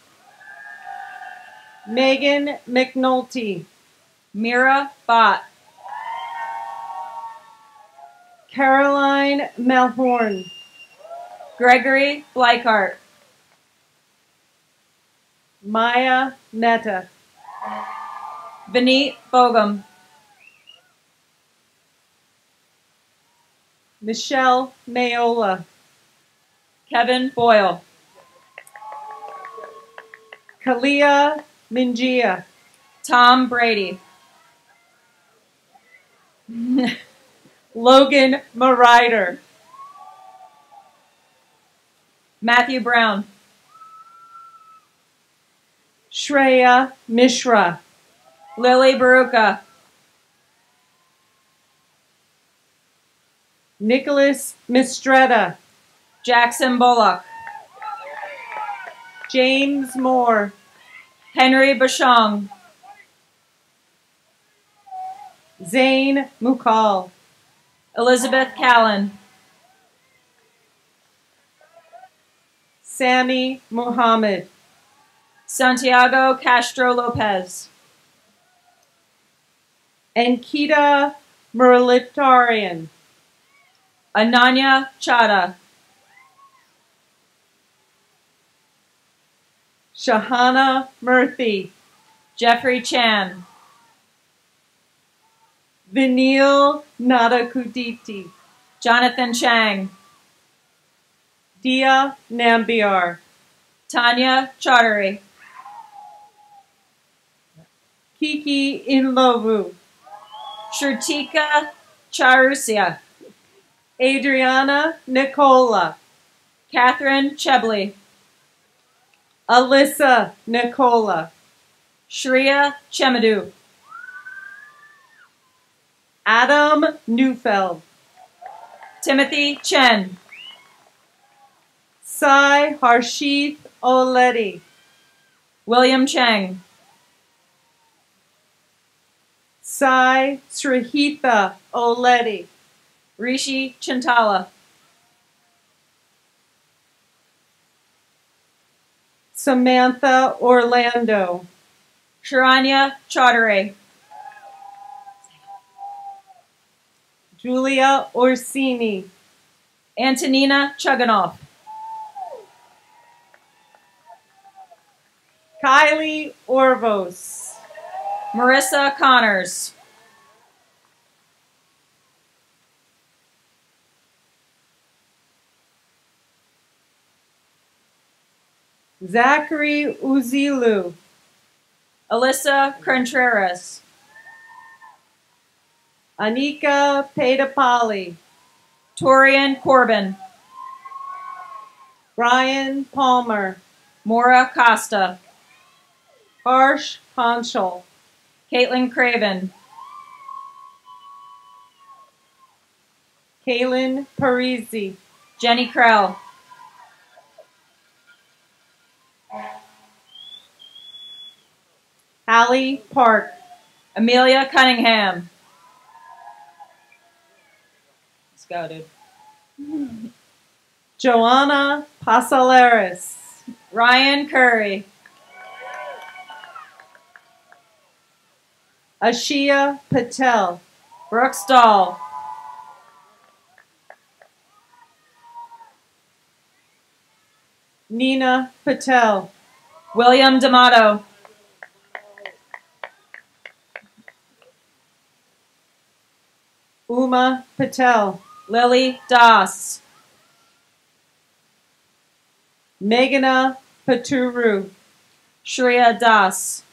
Megan McNulty. Mira Bott. Caroline Malhorn. Gregory Bleichart. Maya Mehta. Vineet Bogum. Michelle Mayola. Kevin Boyle. Kalia Mingia. Tom Brady. Logan Marider. Matthew Brown. Shreya Mishra. Lily Baruka. Nicholas Mistretta. Jackson Bullock. James Moore. Henry Bashong. Zane Mukal. Elizabeth Callan. Sammy Muhammad. Santiago Castro Lopez. Ankita Muralitarian. Ananya Chada. Shahana Murthy. Jeffrey Chan. Vinil Nadakuditi. Jonathan Chang. Dia Nambiar. Tanya Chaudhary. Kiki Inlovu. Shrutika Charusia. Adriana Nicola. Catherine Chebley. Alyssa Nicola. Shreya Chemadu. Adam Neufeld. Timothy Chen. Sai Harshith Oledi. William Cheng. Sai Srihitha Oledi. Rishi Chintala. Samantha Orlando. Sharanya Chaudhary. Julia Orsini. Antonina Chuganoff. Kylie Orvos. Marissa Connors. Zachary Uzilu. Alyssa Contreras. Anika Pedapali. Torian Corbin. Brian Palmer. Maura Costa. Harsh Panchal. Caitlin Craven. Kaylin Parisi. Jenny Krell. Hallie Park. Amelia Cunningham. Let's go, dude. Joanna Pasaleris. Ryan Curry. Ashia Patel. Brooks Dahl. Nina Patel. William D'Amato. Uma Patel. Lily Das. Meghana Paturu. Shreya Das.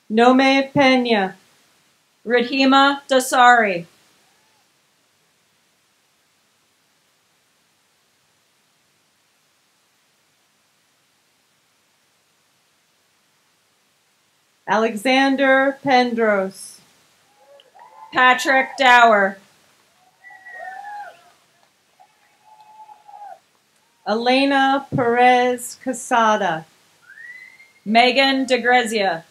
Nome Pena. Radhima Dasari. Alexander Pendros. Patrick Dower. Elena Perez Casada. Megan DeGrazia.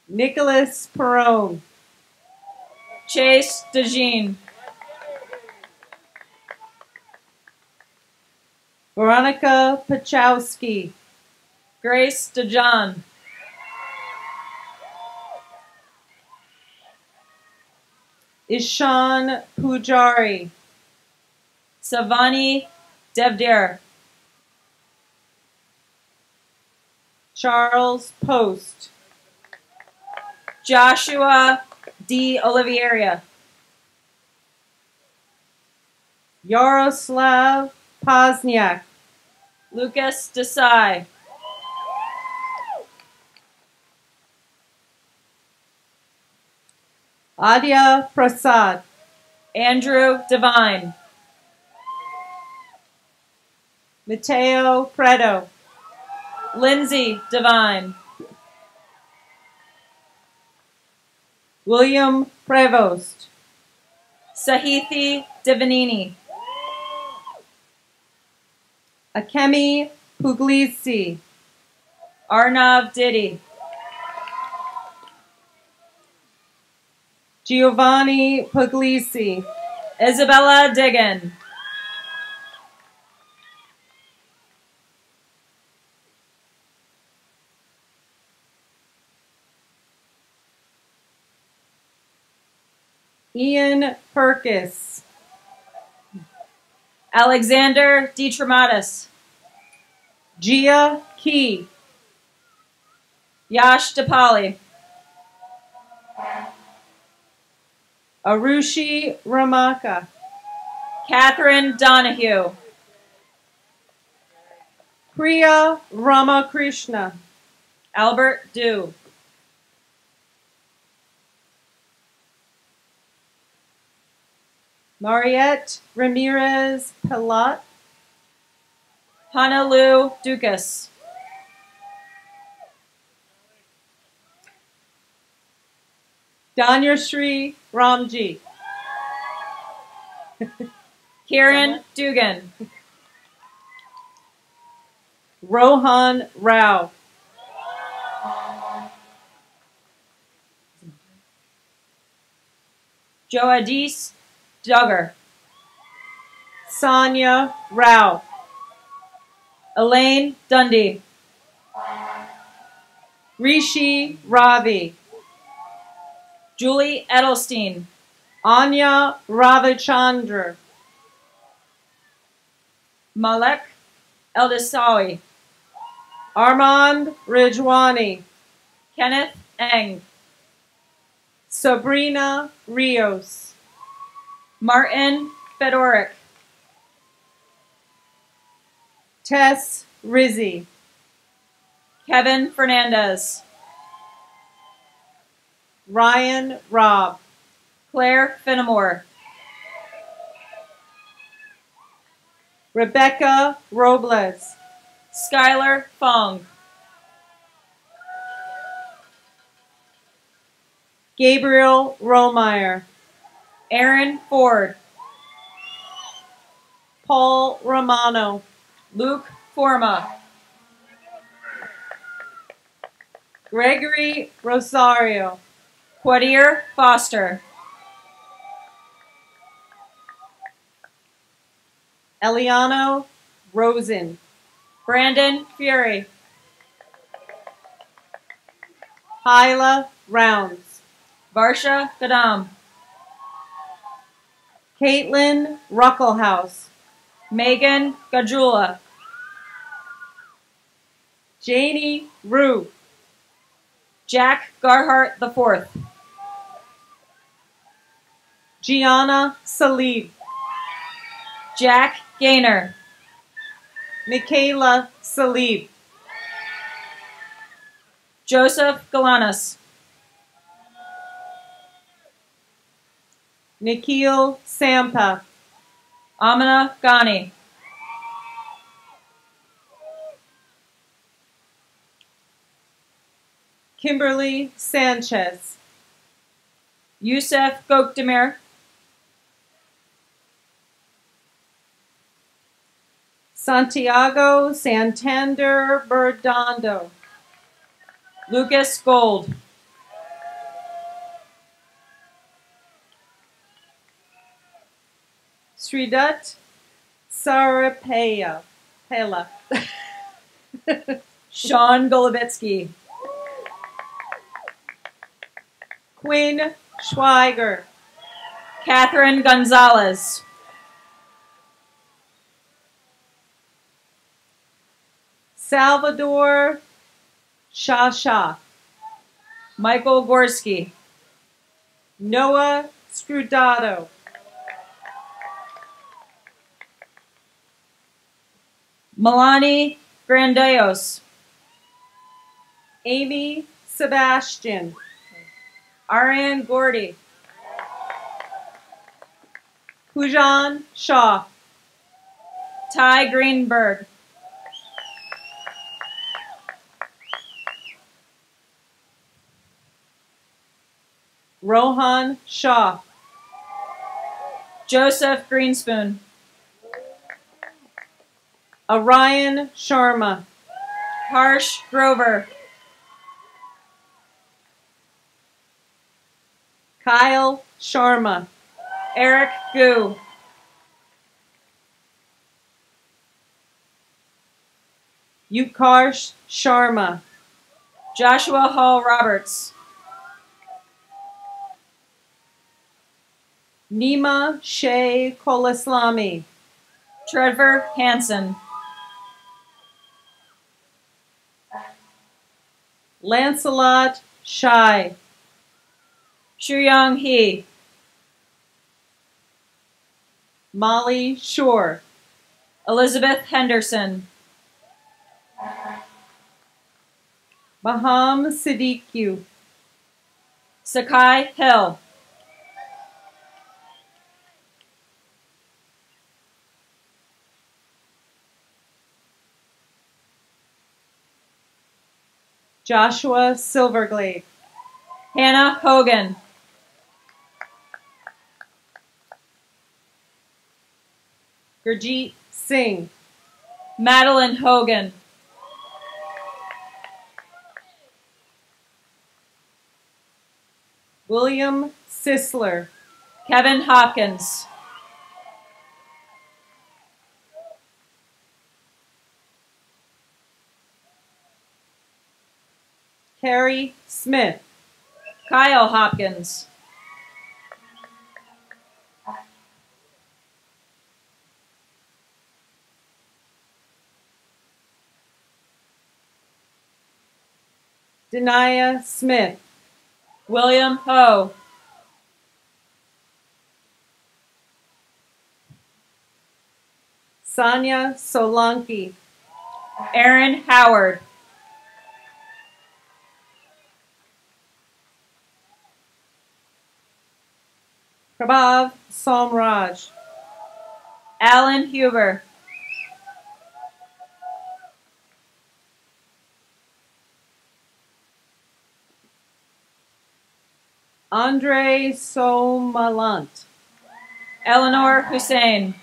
Nicholas Perone. Chase DeJean. Veronica Pachowski. Grace DeJohn. Ishan Pujari. Savani Devdare. Charles Post. Joshua D. Oliveira. Yaroslav Pozniak. Lucas Desai. Adya Prasad. Andrew Devine. Mateo Preto. Lindsay Devine. William Prevost. Sahithi Divanini. Akemi Puglisi. Arnav Diddy. Giovanni Puglisi. Isabella Diggin. Ian Perkis. Alexander DeTrematis. Gia Key. Yash Dipali. Arushi Ramaka. Catherine Donahue. Priya Ramakrishna. Albert Dew. Mariette Ramirez Pilat. Honolulu Dukas. Danyashri Ramji. Kieran Dugan. Rohan Rao. Joadis Duggar. Sonia Rao. Elaine Dundee. Rishi Ravi. Julie Edelstein. Anya Ravichandra. Malek Eldisawi. Armand Rijwani. Kenneth Eng. Sabrina Rios. Martin Fedoric. Tess Rizzi. Kevin Fernandez. Ryan Robb. Claire Finnemore. Rebecca Robles. Skylar Fong. Gabriel Romeyer. Aaron Ford. Paul Romano. Luke Forma. Gregory Rosario. Quadir Foster. Eliano Rosen. Brandon Fury. Hyla Rounds. Varsha Gadam. Caitlin Ruckelhaus. Megan Gajula. Janie Rue. Jack Garhart IV. Gianna Salib. Jack Gaynor. Michaela Salib. Joseph Galanis. Nikhil Sampa. Amina Ghani. Kimberly Sanchez. Yusef Gokdemir. Santiago Santander Berdondo. Lucas Gold. Sridat Sarapaya. Pela. Sean Golovitsky. Quinn Schweiger. Catherine Gonzalez. Salvador Shasha. Michael Gorski. Noah Scrudado. Milani Grandios. Amy Sebastian. Ariane Gordy. Pujan Shaw. Ty Greenberg. Rohan Shaw. Joseph Greenspoon. Orion Sharma. Harsh Grover. Kyle Sharma. Eric Gu. Utkarsh Sharma. Joshua Hall Roberts. Nima Shea Kolaslami. Trevor Hansen. Lancelot Shai. Shuyang He. Molly Shore. Elizabeth Henderson. Baham Siddiqui. Sakai Hill. Joshua Silverglade. Hannah Hogan. Gurjeet Singh. Madeline Hogan. William Sisler. Kevin Hopkins. Carrie Smith. Kyle Hopkins. Denia Smith. William Ho. Sonia Solanki. Aaron Howard. Prabhav Somraj. Alan Huber. Andre Somalant. Eleanor Hussein.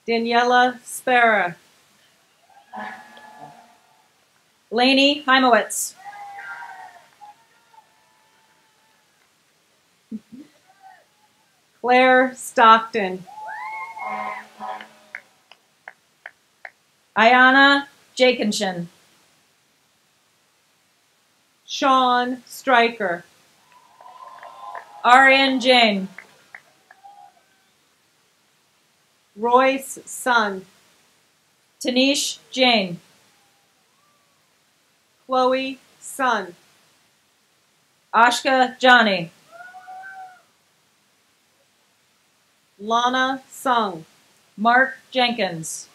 Daniela Spera. Lainey Heimowitz. Claire Stockton. Ayana Jakinshin. Sean Stryker. Arian Jane. Royce Sun. Tanish Jane. Chloe Sun. Ashka Johnny. Lana Sung. Mark Jenkins.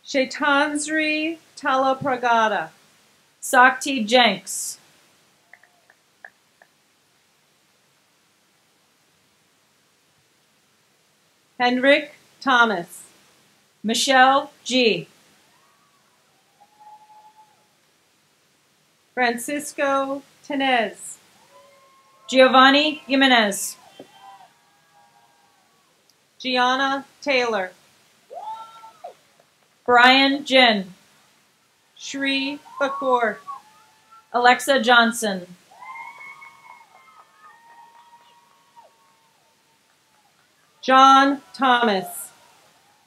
Shaitanzri Talapragada. Sakti Jenks. Henrik Thomas. Michelle G. Francisco Tenez, Giovanni Jimenez, Gianna Taylor, Brian Jin, Shri Bakur, Alexa Johnson, John Thomas,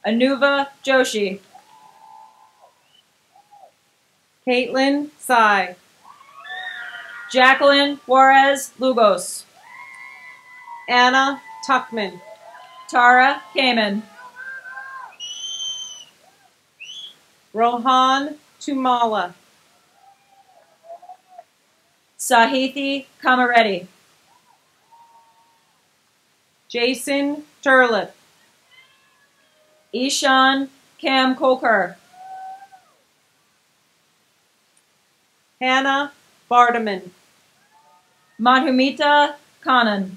Anuva Joshi, Caitlin Tsai, Jacqueline Juarez Lugos, Anna Tuckman, Tara Kamen, Rohan Tumala, Sahithi Kamareddy, Jason Turlip, Ishan Cam Kolker, Hannah Bardaman, Madhumita Kanan,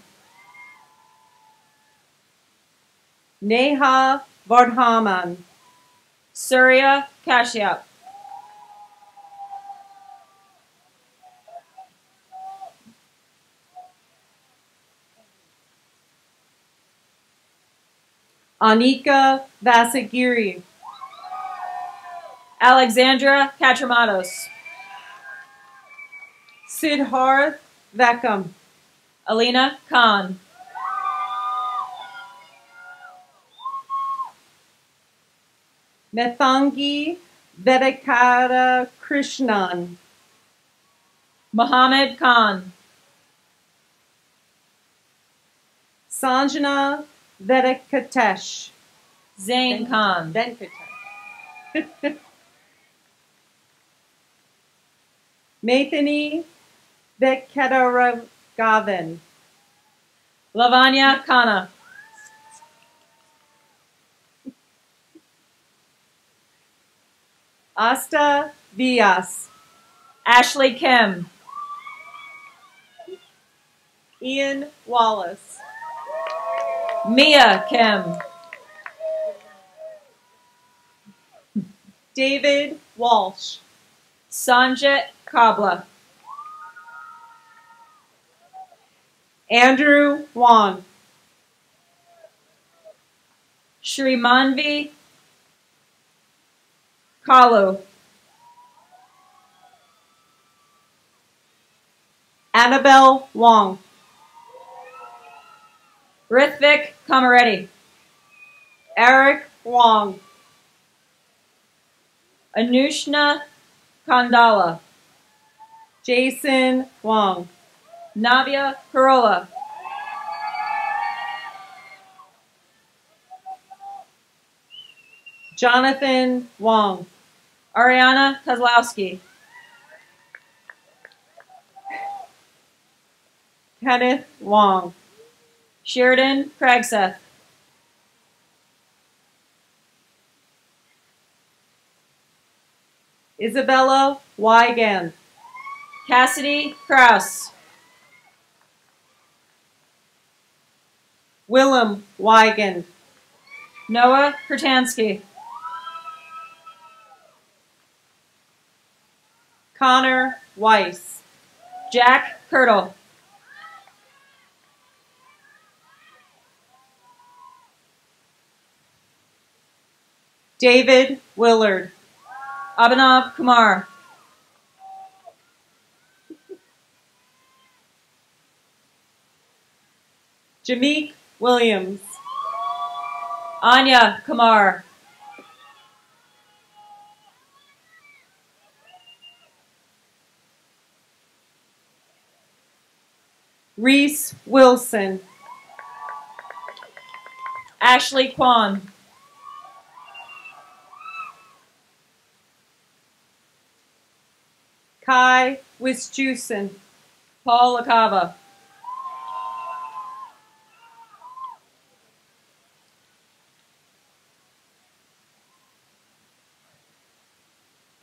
Neha Vardhaman, Surya Kashyap, Anika Vasagiri, Alexandra Katramatos, Siddharth Vekam, Alina Khan, Methangi Vedakata Krishnan, Mohammed Khan, Sanjana Vedakatesh, Zain Khan, Venkatesh, Maithani Venkataraghvan, Lavanya Khanna, Asta Vyas, Ashley Kim, Ian Wallace, Mia Kim, David Walsh, Sanjit Kabla, Andrew Wong, Shrimanvi Kalu, Annabelle Wong, Rithvik Kamareddy, Eric Wong, Anushna Kandala, Jason Wong, Navya Karola, Jonathan Wong, Ariana Kozlowski, Kenneth Wong, Sheridan Cragseth, Isabella Wygan, Cassidy Kraus, Willem Wygan, Noah Kurtansky, Connor Weiss, Jack Kirtle, David Willard, Abhinav Kumar, Jameek Williams, Anya Kumar, Reese Wilson, Ashley Kwan, Kai Wisjusen, Paul Lakava,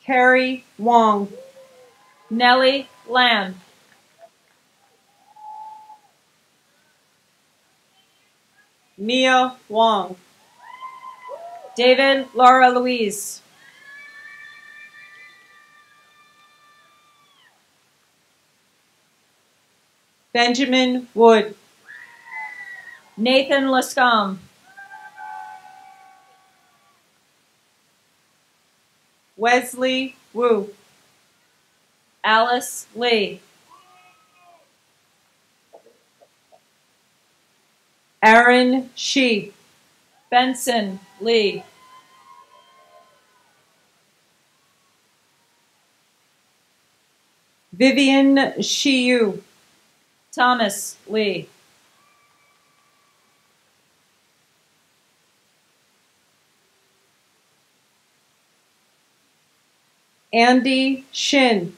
Carrie Wong, Nellie Lamb, Mia Wong, David Laura Louise, Benjamin Wood, Nathan Lascombe, Wesley Wu, Alice Lee, Aaron Shi, Benson Lee, Vivian Shiyu, Thomas Lee, Andy Shin,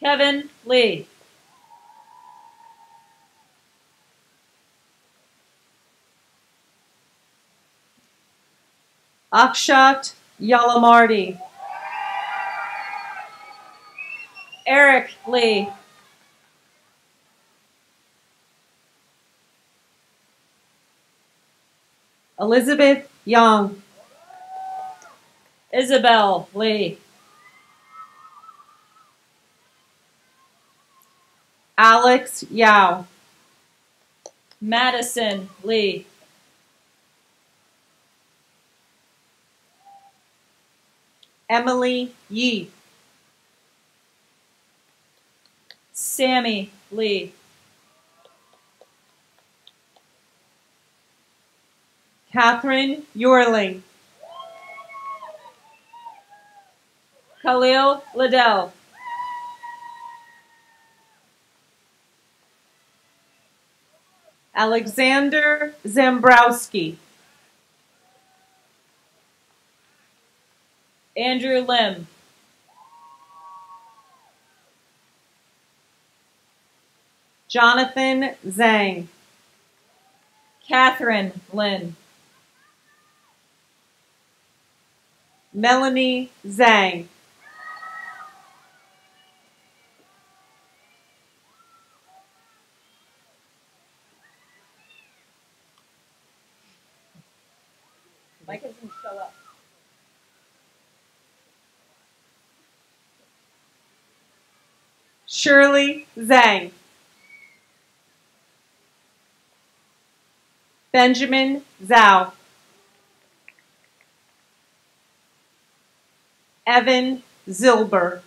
Kevin Lee, Akshat Yalamardi, Eric Lee, Elizabeth Young, Isabel Lee, Alex Yao, Madison Lee, Emily Yi, Sammy Lee, Catherine Yorling, Khalil Liddell, Alexander Zambrowski, Andrew Lim, Jonathan Zhang, Catherine Lynn, Melanie Zhang, Mike doesn't show up. Shirley Zhang, Benjamin Zhao, Evan Zilber,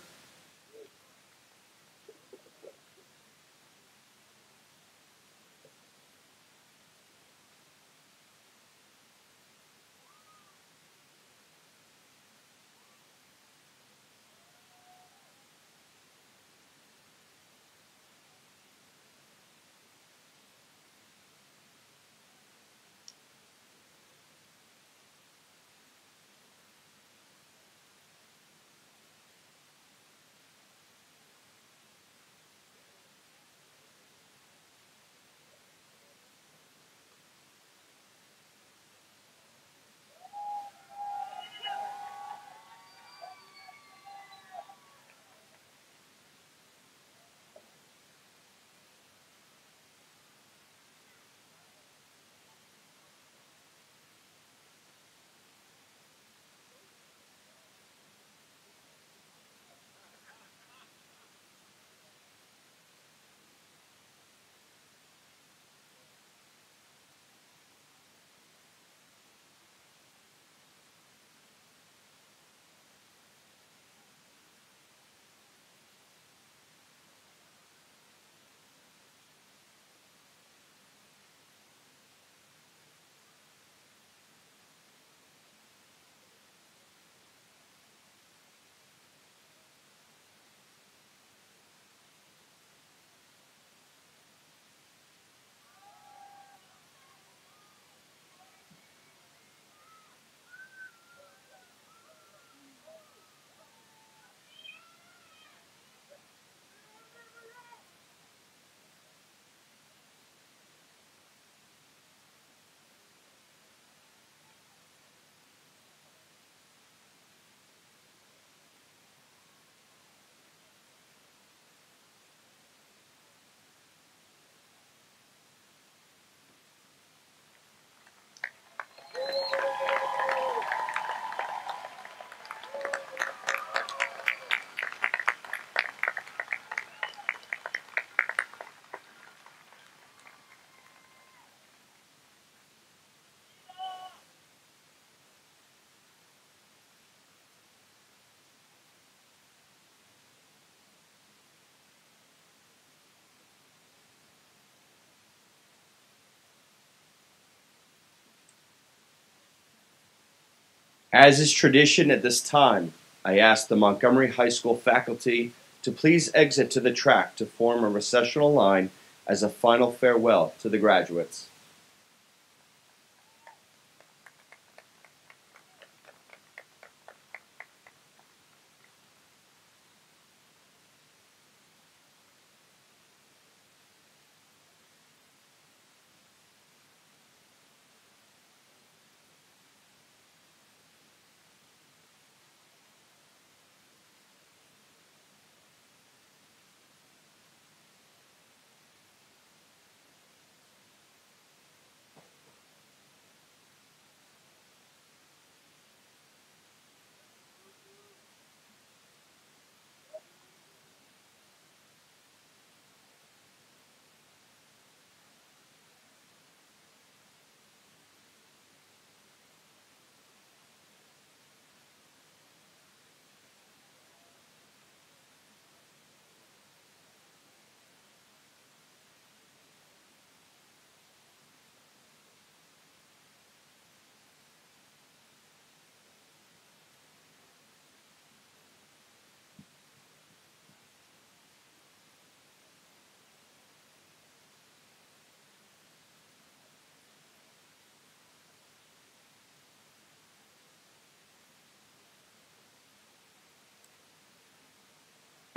As is tradition at this time, I ask the Montgomery High School faculty to please exit to the track to form a recessional line as a final farewell to the graduates.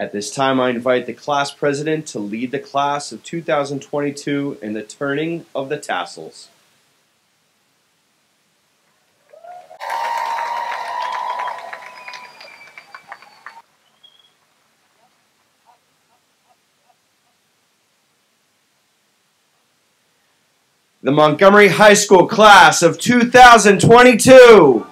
At this time, I invite the class president to lead the class of 2022 in the turning of the tassels. The Montgomery High School class of 2022.